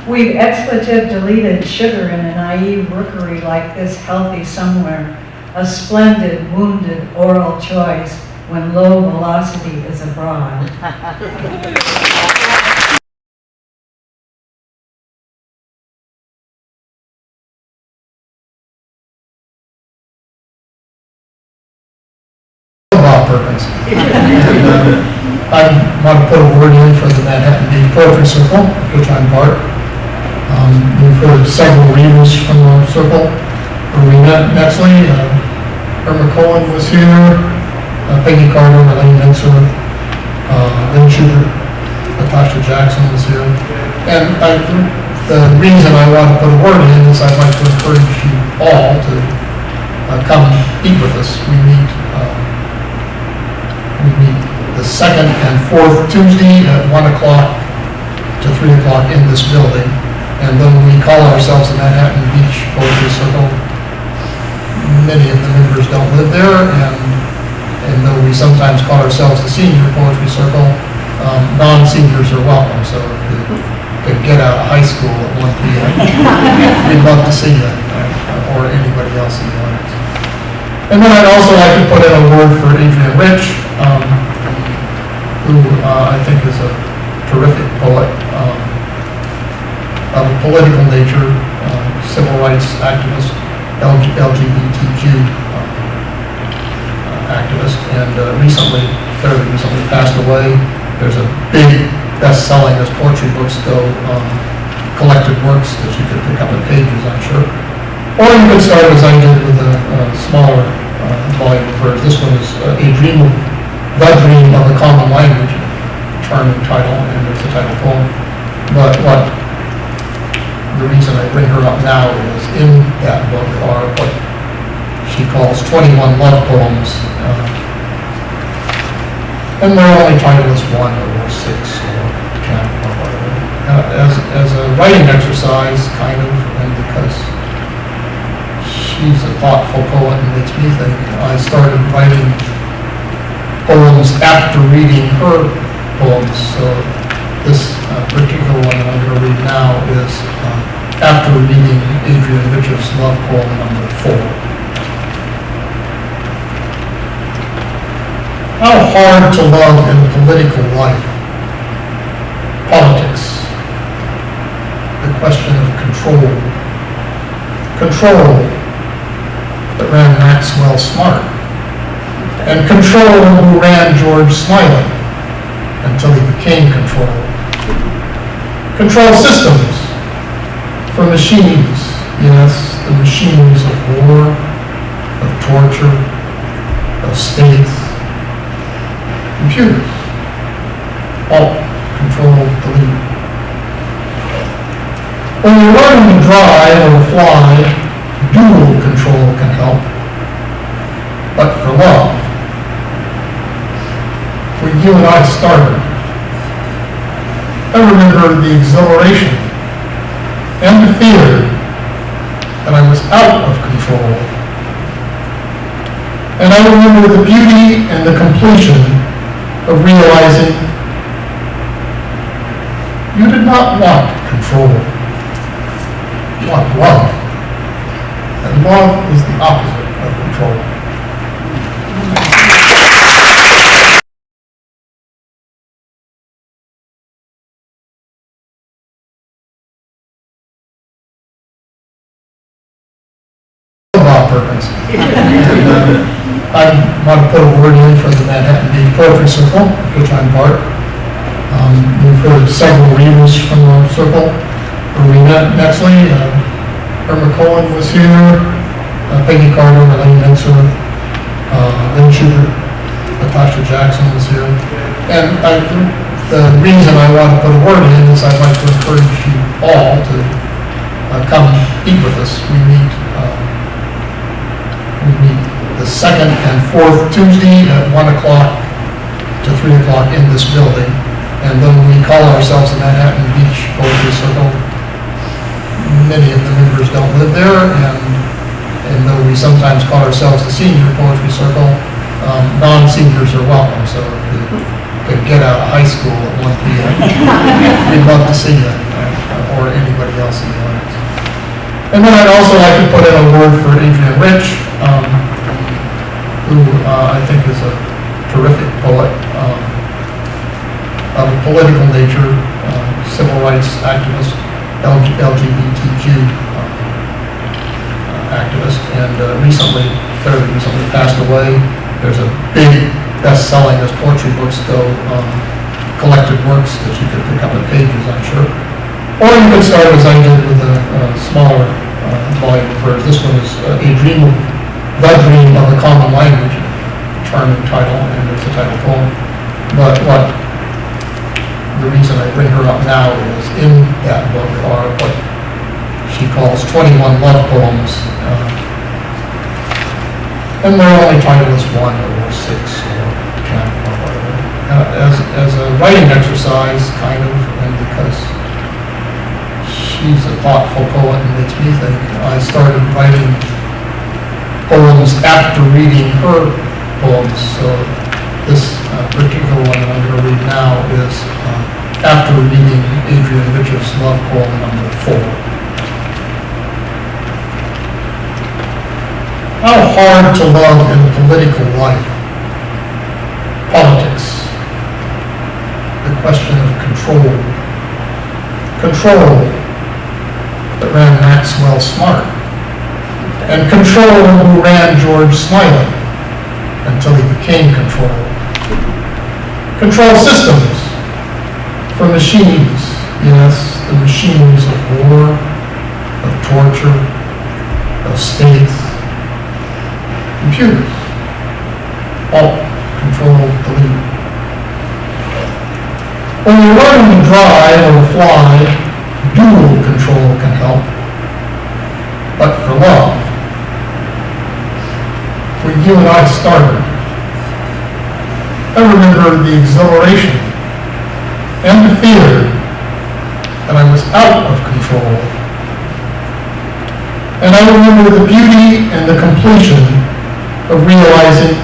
We've expletive deleted sugar in a naive rookery like this healthy somewhere, a splendid, wounded oral choice when low velocity is abroad. Perkins. I want to put a word in for the Manhattan Beach Poetry Circle, of which I'm part. We've heard several readers from the circle. Rowena Netsley, Irma Cohen was here, Peggy Carter, Elaine Mincer, Lynn Schubert, Patricia Jackson was here. And the reason I want to put a word in is I'd like to encourage you all to come eat with us. We meet the second and fourth Tuesday at 1 o'clock to 3 o'clock in this building. And then we call ourselves the Manhattan Beach Poetry Circle. Many of the members don't live there, and though we sometimes call ourselves the Senior Poetry Circle, non-seniors are welcome. So if you could get out of high school at 1 p.m., we'd love to see you, or anybody else in the audience. And then I'd also like to put in a word for Adrian Rich, who I think is a terrific poet of a political nature, civil rights activist, LGBTQ activist, and fairly recently passed away. There's a big best-selling as poetry books go, collected works that you could pick up in pages, I'm sure. Or you could start as I did with a smaller volume of verse. This one is A Dream of The Dream of a Common Language, charming title, and it's a title poem. But the reason I bring her up now is in that book are what she calls 21 love poems. And their only title is 1 or 6 or 10 or whatever. As a writing exercise, kind of, and because she's a thoughtful poet and makes me think, I started writing poems after reading her poems. So this particular one that I'm going to read now is after reading Adrian Rich's love poem number 4. How hard to love in political life. Politics. The question of control. Control that ran Maxwell smart. And control who ran George smiling until he became control. Control systems for machines, yes, the machines of war, of torture, of states, computers, alt, control, delete. When you're learning to drive or fly, dual control can help. But for love, when you and I started, I remember the exhilaration and the fear that I was out of control. And I remember the beauty and the completion of realizing you did not want control. You want love. And love is the opposite of control. Perkins. I want to put a word in for the Manhattan Beach Poetry Circle, which I'm part. We've heard several readers from the circle. Rowena Netsley, Irma Cohen was here, Peggy Carter, Elaine Mincer, Lynn Schubert, Patricia Jackson was here. And the reason I want to put a word in is I'd like to encourage you all to come eat with us. We meet the second and fourth Tuesday at 1 o'clock to 3 o'clock in this building. And then we call ourselves the Manhattan Beach Poetry Circle. Many of the members don't live there, and though we sometimes call ourselves the Senior Poetry Circle, non-seniors are welcome. So if you could get out of high school at 1 p.m., we'd love to see you, or anybody else in the audience. And then I'd also like to put in a word for Adrian Rich, who I think is a terrific poet of a political nature, civil rights activist, LGBTQ activist, and fairly recently passed away. There's a big best-selling as poetry books go, collected works that you could pick up at pages, I'm sure. Or you could start as I did with a smaller volume of hers. This one is The Dream of a Common Language, charming title, and it's a title poem. But the reason I bring her up now is in that book are what she calls 21 love poems. And their only title is 1 or 6 or 10 or whatever. As a writing exercise, kind of, and because she's a thoughtful poet and makes me think, I started writing poems after reading her poems. So this particular one that I'm going to read now is after reading Adrian Rich's love poem number 4. How hard to love in political life. Politics. The question of control. Control that ran Maxwell smart. And control who ran George smiling until he became control. Control systems for machines, yes, the machines of war, of torture, of states, computers, alt, control, delete. When you're learning to drive or fly, dual control can help. But for love, when you and I started, I remember the exhilaration and the fear that I was out of control. And I remember the beauty and the completion of realizing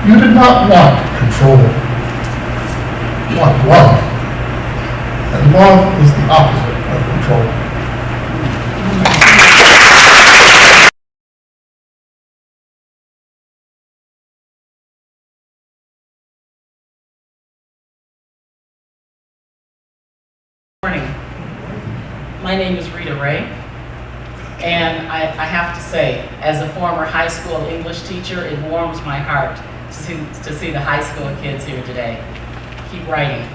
you did not want control. You want love. And love is the opposite of control. Morning. My name is Rita Ray. And I have to say, as a former high school English teacher, it warms my heart to see the high school kids here today. Keep writing.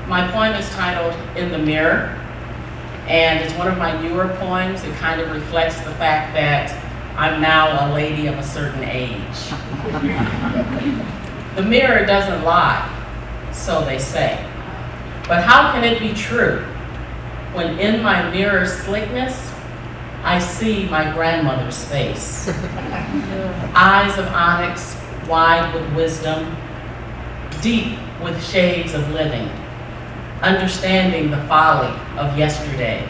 My poem is titled In the Mirror, and it's one of my newer poems. It kind of reflects the fact that I'm now a lady of a certain age. The mirror doesn't lie, so they say. But how can it be true when in my mirror slickness, I see my grandmother's face? Eyes of onyx, wide with wisdom, deep with shades of living, understanding the folly of yesterday.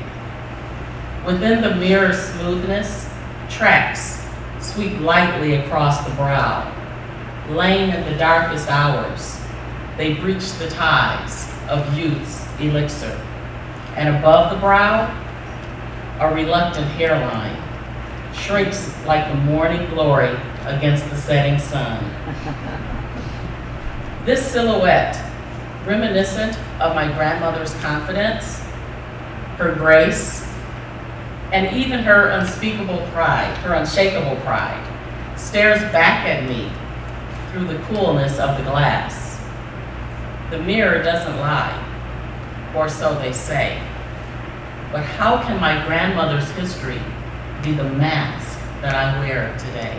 Within the mirror's smoothness, tracks sweep lightly across the brow. Lane in the darkest hours, they breach the ties of youth's elixir. And above the brow, a reluctant hairline shrinks like the morning glory against the setting sun. This silhouette, reminiscent of my grandmother's confidence, her grace, and even her unspeakable pride, her unshakable pride, stares back at me through the coolness of the glass. The mirror doesn't lie, or so they say. But how can my grandmother's history be the mask that I wear today?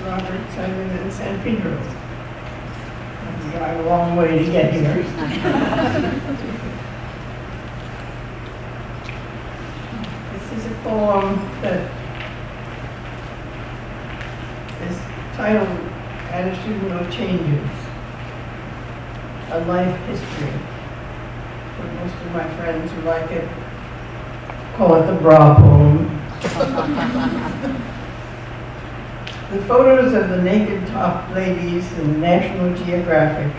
Roberts, I live in San Pedro. I drive a long way to get here. This is a poem that is titled Attitudinal Changes, a Life History. For most of my friends who like it, call it the bra poem. The photos of the naked top ladies in National Geographic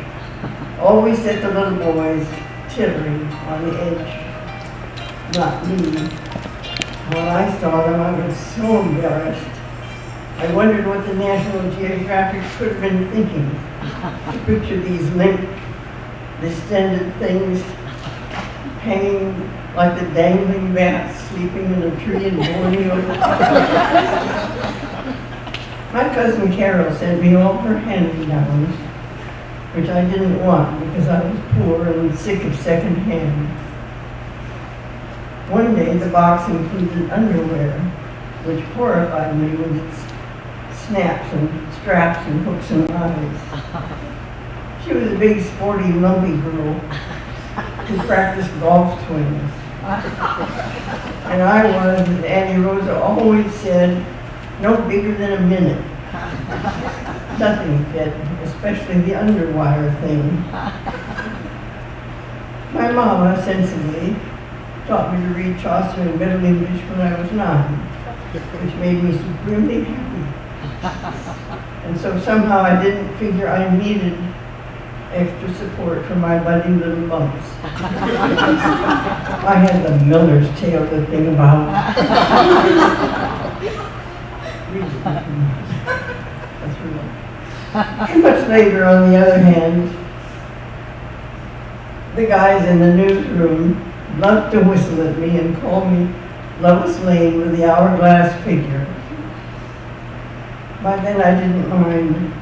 always set the little boys tittering on the edge. Not me. When I saw them, I was so embarrassed. I wondered what the National Geographic could have been thinking to picture these limp, distended things hanging like the dangling bats sleeping in a tree in Borneo. My cousin Carol sent me all her hand-me-downs, which I didn't want because I was poor and sick of second-hand. One day the box included underwear, which horrified me with its snaps and straps and hooks and eyes. She was a big, sporty, lumpy girl who practiced golf swings. And I was, as Annie Rosa always said, no bigger than a minute. Nothing fit, especially the underwire thing. My mama, sensibly, taught me to read Chaucer in Middle English when I was 9, which made me supremely happy. And so somehow I didn't figure I needed extra support for my budding little bumps. I had the miller's tale to think about. That's real. Much later, on the other hand, the guys in the newsroom loved to whistle at me and call me Lois Lane with the hourglass figure. By then I didn't mind.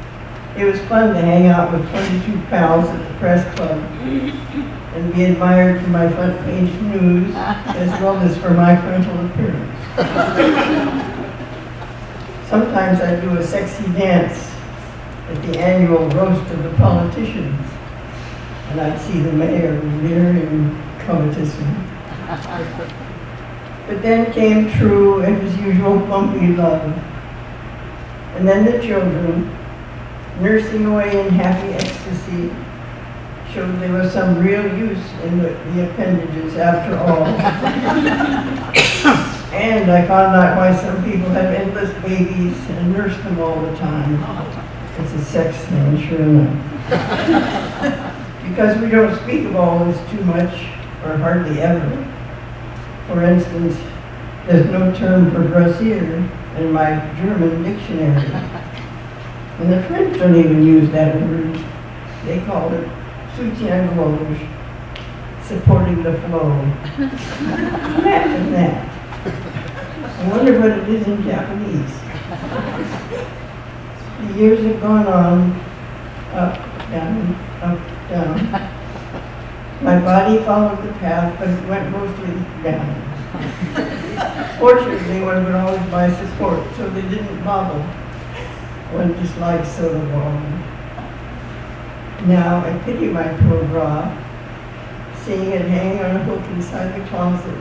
It was fun to hang out with 22 pals at the press club and be admired for my front page news as well as for my frontal appearance. Sometimes I'd do a sexy dance at the annual roast of the politicians, and I'd see the mayor leering covetously. But then came true and his usual bumpy love. And then the children, nursing away in happy ecstasy, showed there was some real use in the appendages after all. And I found out why some people have endless babies and nurse them all the time. It's a sex thing, sure enough. Because we don't speak of all this too much, or hardly ever. For instance, there's no term for brassiere, in my German dictionary. And the French don't even use that word. They call it soutien-gorge, supporting the flow. Imagine that. I wonder what it is in Japanese. The years have gone on, up, down, up, down. My body followed the path, but it went mostly down. Fortunately, one would always buy support, so they didn't bobble. One dislikes soda bombing. Now I pity my poor bra, seeing it hanging on a hook inside the closet.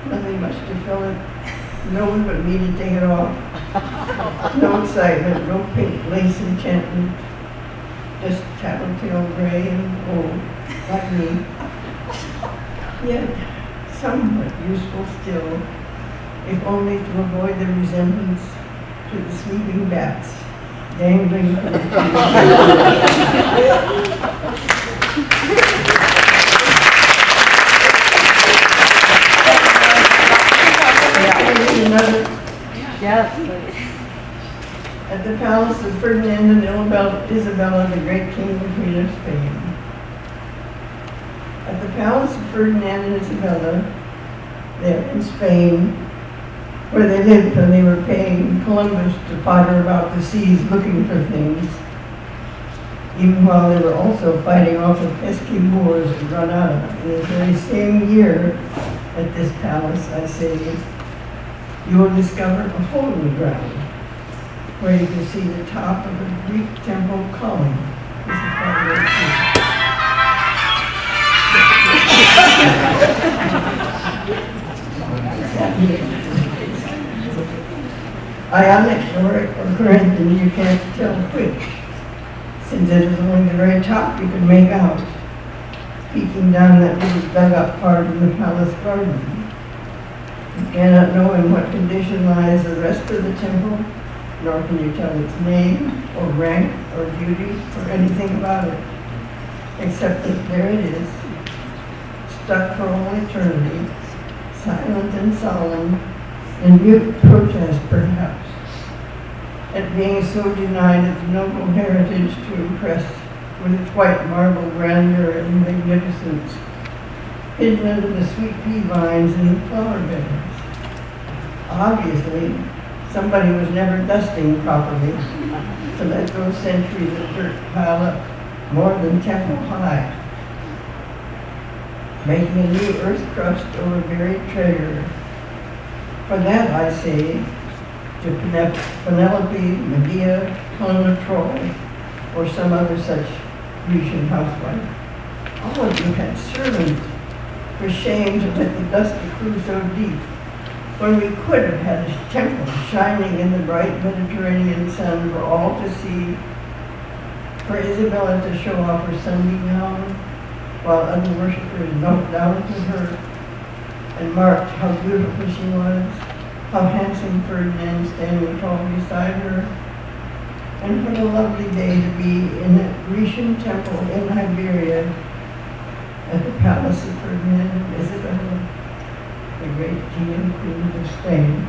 Nothing much to fill it. No one but me to take it off. No excitement, no pink lace enchantment. Just tattletale gray and old, like me. Yet somewhat useful still, if only to avoid the resemblance to the sleeping bats dangling from the Yes. At the palace of Ferdinand and Isabella, the great king and queen of Spain. At the palace of Ferdinand and Isabella, there in Spain, where they lived when they were paying Columbus to potter about the seas looking for things, even while they were also fighting off the pesky Moors in Granada. In the very same year, at this palace, I say, you will discover a hole in the ground where you can see the top of a Greek temple column. This is what you'll see. Ionic or Corinthian, you can't tell which, since it is only the very top you can make out, peeking down that little dug-up part in the palace garden. You cannot know in what condition lies the rest of the temple, nor can you tell its name, or rank, or beauty, or anything about it, except that there it is, stuck for all eternity, silent and solemn, in mute protest perhaps, at being so denied its noble heritage to impress with its white marble grandeur and magnificence, hidden under the sweet pea vines and the flower beds. Obviously, somebody was never dusting properly to let those centuries of dirt pile up more than temple high, making a new earth crust over buried treasure. For that I say to Penelope, Medea, Helen of Troy, or some other such Grecian housewife, all of you had servants. For shame to let the dust accrue so deep, when we could have had a temple shining in the bright Mediterranean sun for all to see, for Isabella to show off her Sunday gown, while other worshippers knelt down to her and marked how beautiful she was, how handsome Ferdinand standing tall beside her, and what a lovely day to be in a Grecian temple in Iberia, at the palace of Ferdinand and Isabella, the great king and queen of Spain.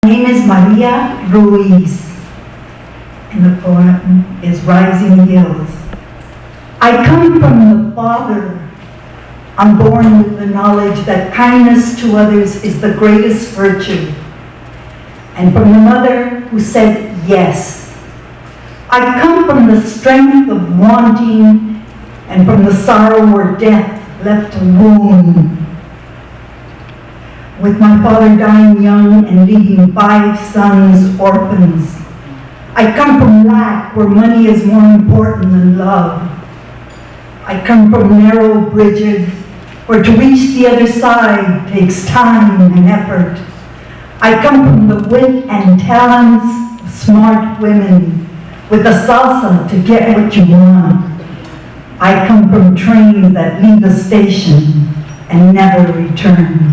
My name is Maria Ruiz, and the poem is Rising Hills. I come from the Father. I'm born with the knowledge that kindness to others is the greatest virtue. And from the Mother who said yes. I come from the strength of wanting and from the sorrow where death left a wound. With my father dying young and leaving 5 sons orphans. I come from lack where money is more important than love. I come from narrow bridges where to reach the other side takes time and effort. I come from the wit and talents of smart women with the salsa to get what you want. I come from trains that leave the station and never return.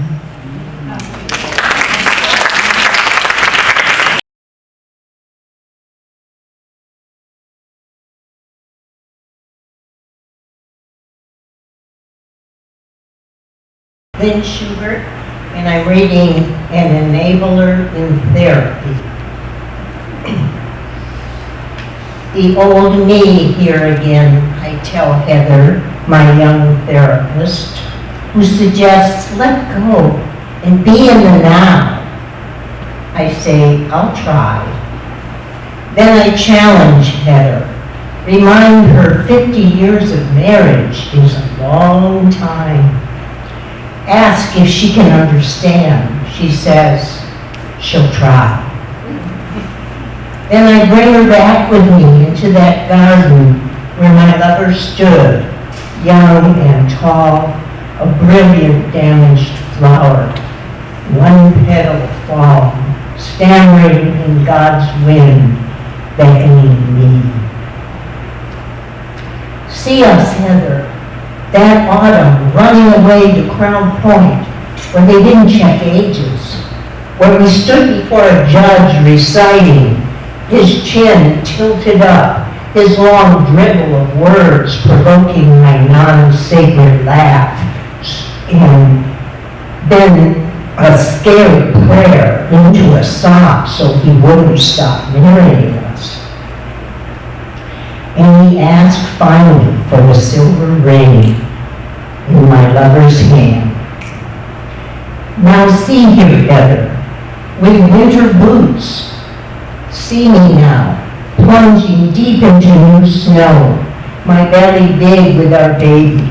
Lynn Schubert, and I'm reading An Enabler in Therapy. The old me here again, I tell Heather, my young therapist, who suggests let go and be in the now. I say, I'll try. Then I challenge Heather, remind her 50 years of marriage is a long time. Ask if she can understand. She says, she'll try. Then I bring her back with me into that garden where my lover stood, young and tall, a brilliant damaged flower, one petal fallen, stammering in God's wind, beckoning me. See us, Heather, that autumn running away to Crown Point, where they didn't check ages, where we stood before a judge reciting, his chin tilted up, his long dribble of words provoking my non-sacred laugh, and then a scared prayer into a sob so he wouldn't stop narrating us. And he asked finally for the silver ring in my lover's hand. Now see here, Heather, with winter boots, see me now, plunging deep into new snow, my belly big with our baby,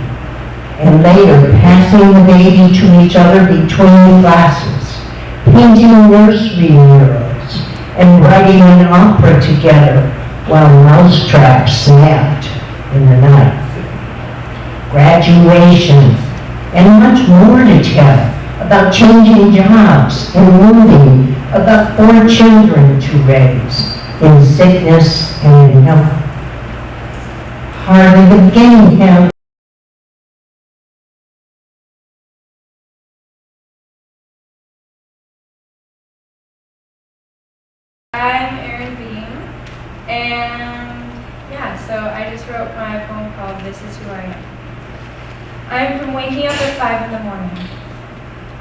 and later passing the baby to each other between classes, painting nursery murals, and writing an opera together while mousetraps snapped in the night. Graduations, and much more to tell about changing jobs and moving, about 4 children to raise, in sickness and in health. Hardly beginning him. I'm Erin Beam, and so I just wrote my poem called This Is Who I Am. I am from waking up at 5 in the morning.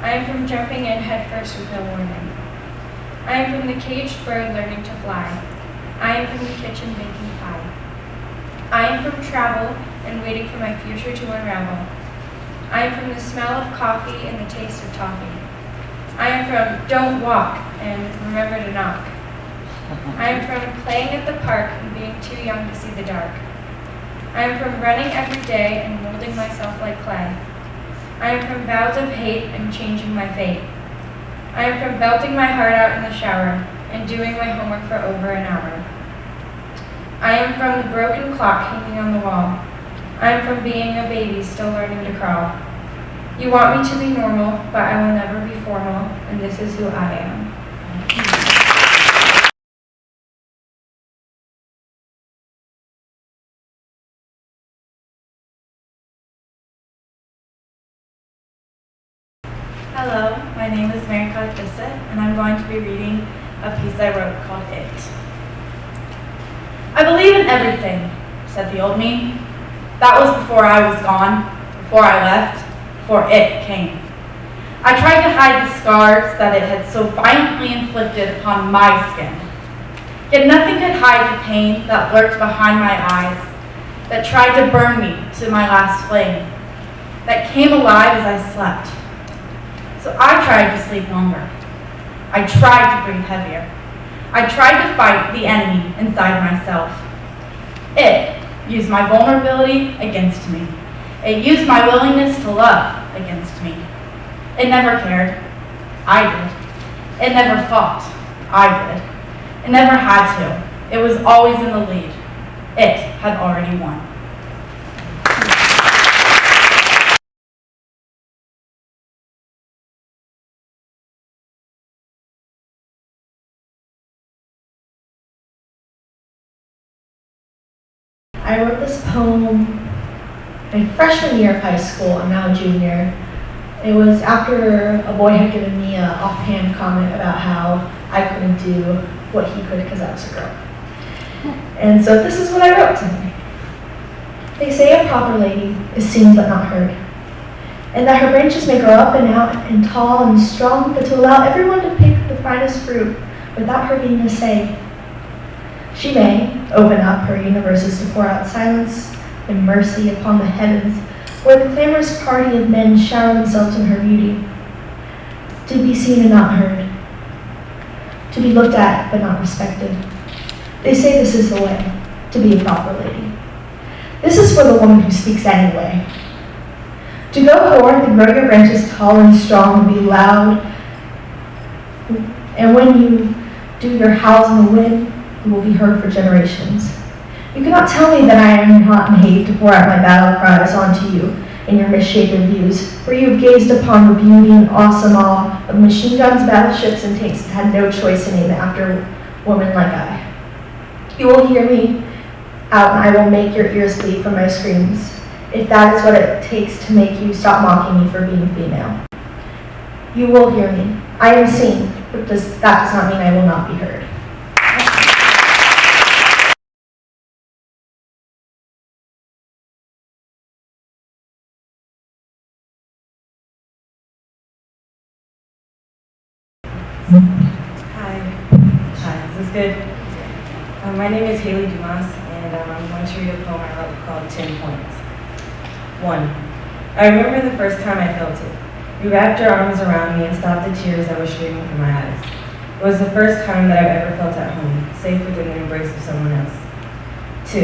I am from jumping in headfirst with no warning. I am from the caged bird learning to fly. I am from the kitchen baking pie. I am from travel and waiting for my future to unravel. I am from the smell of coffee and the taste of toffee. I am from don't walk and remember to knock. I am from playing at the park and being too young to see the dark. I am from running every day and molding myself like clay. I am from vows of hate and changing my fate. I am from belting my heart out in the shower and doing my homework for over an hour. I am from the broken clock hanging on the wall. I am from being a baby still learning to crawl. You want me to be normal, but I will never be formal, and this is who I am. Hello, my name is Mary Patricia, and I'm going to be reading a piece I wrote called It. I believe in everything, said the old me. That was before I was gone, before I left, before it came. I tried to hide the scars that it had so violently inflicted upon my skin. Yet nothing could hide the pain that lurked behind my eyes, that tried to burn me to my last flame, that came alive as I slept. So I tried to sleep longer. I tried to breathe heavier. I tried to fight the enemy inside myself. It used my vulnerability against me. It used my willingness to love against me. It never cared. I did. It never fought. I did. It never had to. It was always in the lead. It had already won. I wrote this poem my freshman year of high school. I'm now a junior. It was after a boy had given me an offhand comment about how I couldn't do what he could because I was a girl. And so this is what I wrote to him. They say a proper lady is seen but not heard. and that her branches may grow up and out and tall and strong, but to allow everyone to pick the finest fruit without her being a say. She may open up her universes to pour out silence and mercy upon the heavens, where the clamorous party of men shower themselves in her beauty. To be seen and not heard. To be looked at but not respected. They say this is the way to be a proper lady. This is for the woman who speaks anyway. To go forth and grow your branches tall and strong and be loud. And when you do your howls in the wind, you will be heard for generations. You cannot tell me that I am not made to pour out my battle cries onto you in your misshapen views, for you have gazed upon the beauty and awesome awe of machine guns, battleships, and tanks and had no choice in aiming after women like I. You will hear me out and I will make your ears bleed from my screams, if that is what it takes to make you stop mocking me for being female. You will hear me. I am seen, but that does not mean I will not be heard. Hi, is this good? My name is Haley Dumas, and I'm going to read a poem I wrote called 10 Points. 1. I remember the first time I felt it. You wrapped your arms around me and stopped the tears that were streaming from my eyes. It was the first time that I've ever felt at home, safe within the embrace of someone else. 2.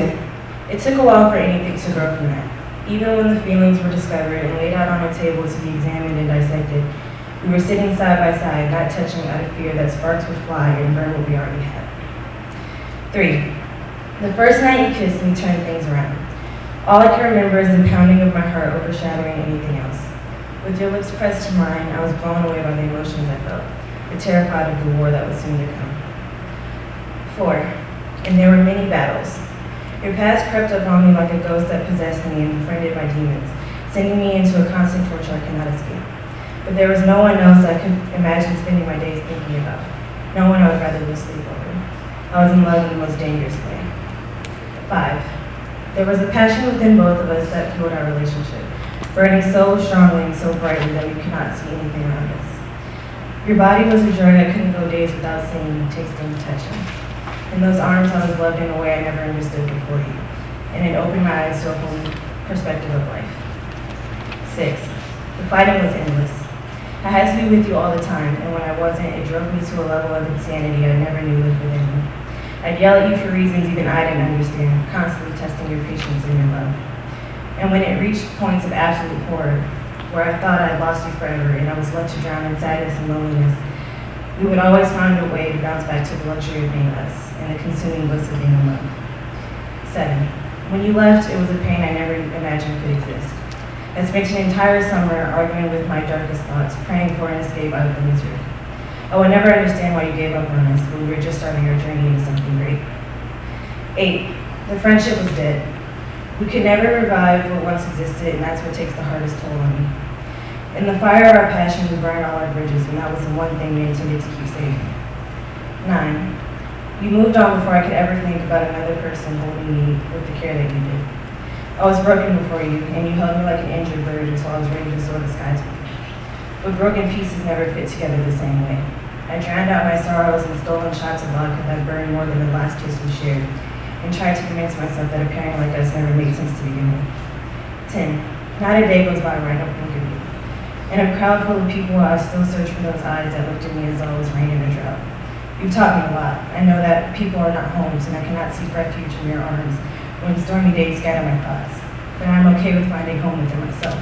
It took a while for anything to grow from that. Even when the feelings were discovered and laid out on a table to be examined and dissected, we were sitting side by side, not touching out of fear that sparks would fly and burn what we already had. 3. The first night you kissed me turned things around. All I can remember is the pounding of my heart overshadowing anything else. With your lips pressed to mine, I was blown away by the emotions I felt, but terrified of the war that was soon to come. 4. And there were many battles. Your past crept up on me like a ghost that possessed me and befriended my demons, sending me into a constant torture I cannot escape. But there was no one else I could imagine spending my days thinking about. No one I would rather lose sleep over. I was in love in the most dangerous way. 5. There was a passion within both of us that fueled our relationship, burning so strongly and so brightly that we could not see anything around us. Your body was a drug I couldn't go days without seeing, tasting, touching. In those arms I was loved in a way I never understood before you, and it opened my eyes to a whole perspective of life. 6. The fighting was endless. I had to be with you all the time, and when I wasn't, it drove me to a level of insanity I never knew lived within me. I'd yell at you for reasons even I didn't understand, constantly testing your patience and your love. And when it reached points of absolute horror, where I thought I'd lost you forever and I was left to drown in sadness and loneliness, we would always find a way to bounce back to the luxury of being us and the consuming bliss of being alone. 7. When you left, it was a pain I never imagined could exist. I spent an entire summer arguing with my darkest thoughts, praying for an escape out of the misery. I would never understand why you gave up on us when we were just starting our journey into something great. 8. The friendship was dead. We could never revive what once existed, and that's what takes the hardest toll on me. In the fire of our passion, we burned all our bridges, and that was the one thing we intended to keep safe. 9. You moved on before I could ever think about another person holding me with the care that you did. I was broken before you, and you held me like an injured bird until I was ready to soar the skies with you. But broken pieces never fit together the same way. I drowned out my sorrows in stolen shots of vodka that burned more than the last kiss we shared, and tried to convince myself that a pairing like us never made sense to begin with. 10. Not a day goes by where I don't think of you. In a crowd full of people, I still search for those eyes that looked at me as though it was rain in a drought. You've taught me a lot. I know that people are not homes, and I cannot seek refuge in your arms when stormy days scatter my thoughts. But I'm okay with finding home within myself.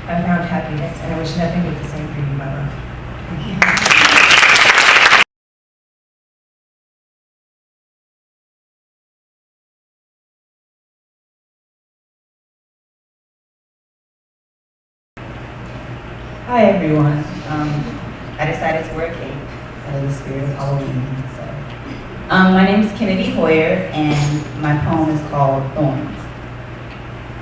I found happiness, and I wish nothing but the same for you, my love. Thank you. Hi everyone. I decided to wear a cape out of the spirit of Halloween. My name is Kennedy Hoyer, and my poem is called Thorns.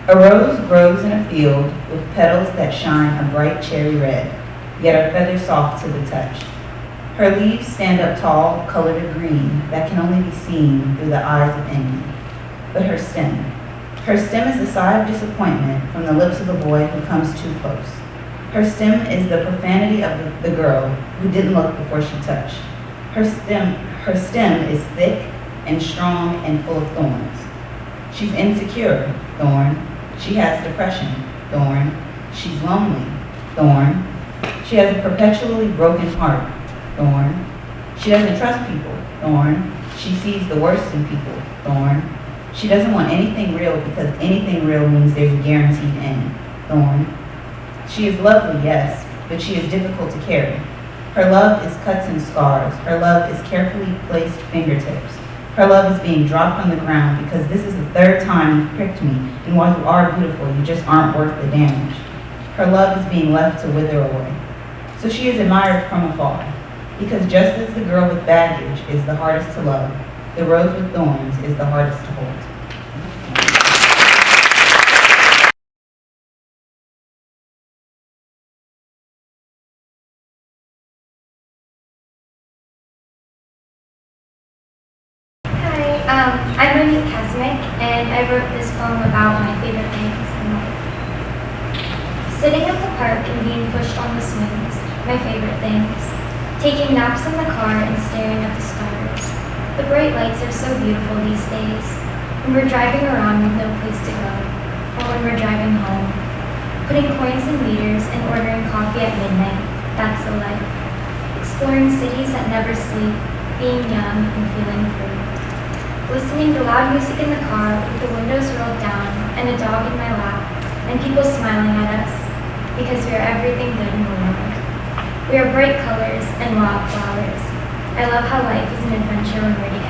A rose grows in a field with petals that shine a bright cherry red, yet are feathers soft to the touch. Her leaves stand up tall, colored a green that can only be seen through the eyes of envy. But her stem is the sigh of disappointment from the lips of a boy who comes too close. Her stem is the profanity of the girl who didn't look before she touched. Her stem is thick and strong and full of thorns. She's insecure, thorn. She has depression, thorn. She's lonely, thorn. She has a perpetually broken heart, thorn. She doesn't trust people, thorn. She sees the worst in people, thorn. She doesn't want anything real because anything real means there's a guaranteed end, thorn. She is lovely, yes, but she is difficult to carry. Her love is cuts and scars. Her love is carefully placed fingertips. Her love is being dropped on the ground because this is the third time you've pricked me, and while you are beautiful, you just aren't worth the damage. Her love is being left to wither away. So she is admired from afar, because just as the girl with baggage is the hardest to love, the rose with thorns is the hardest to hold. I'm Monique Kasmick, and I wrote this poem about my favorite things in life. Sitting at the park and being pushed on the swings, my favorite things. Taking naps in the car and staring at the stars. The bright lights are so beautiful these days. When we're driving around with no place to go, or when we're driving home. Putting coins in meters and ordering coffee at midnight, that's the life. Exploring cities that never sleep, being young and feeling free. Listening to loud music in the car with the windows rolled down and a dog in my lap and people smiling at us because we are everything good in the world. We are bright colors and wild flowers. I love how life is an adventure when we're together.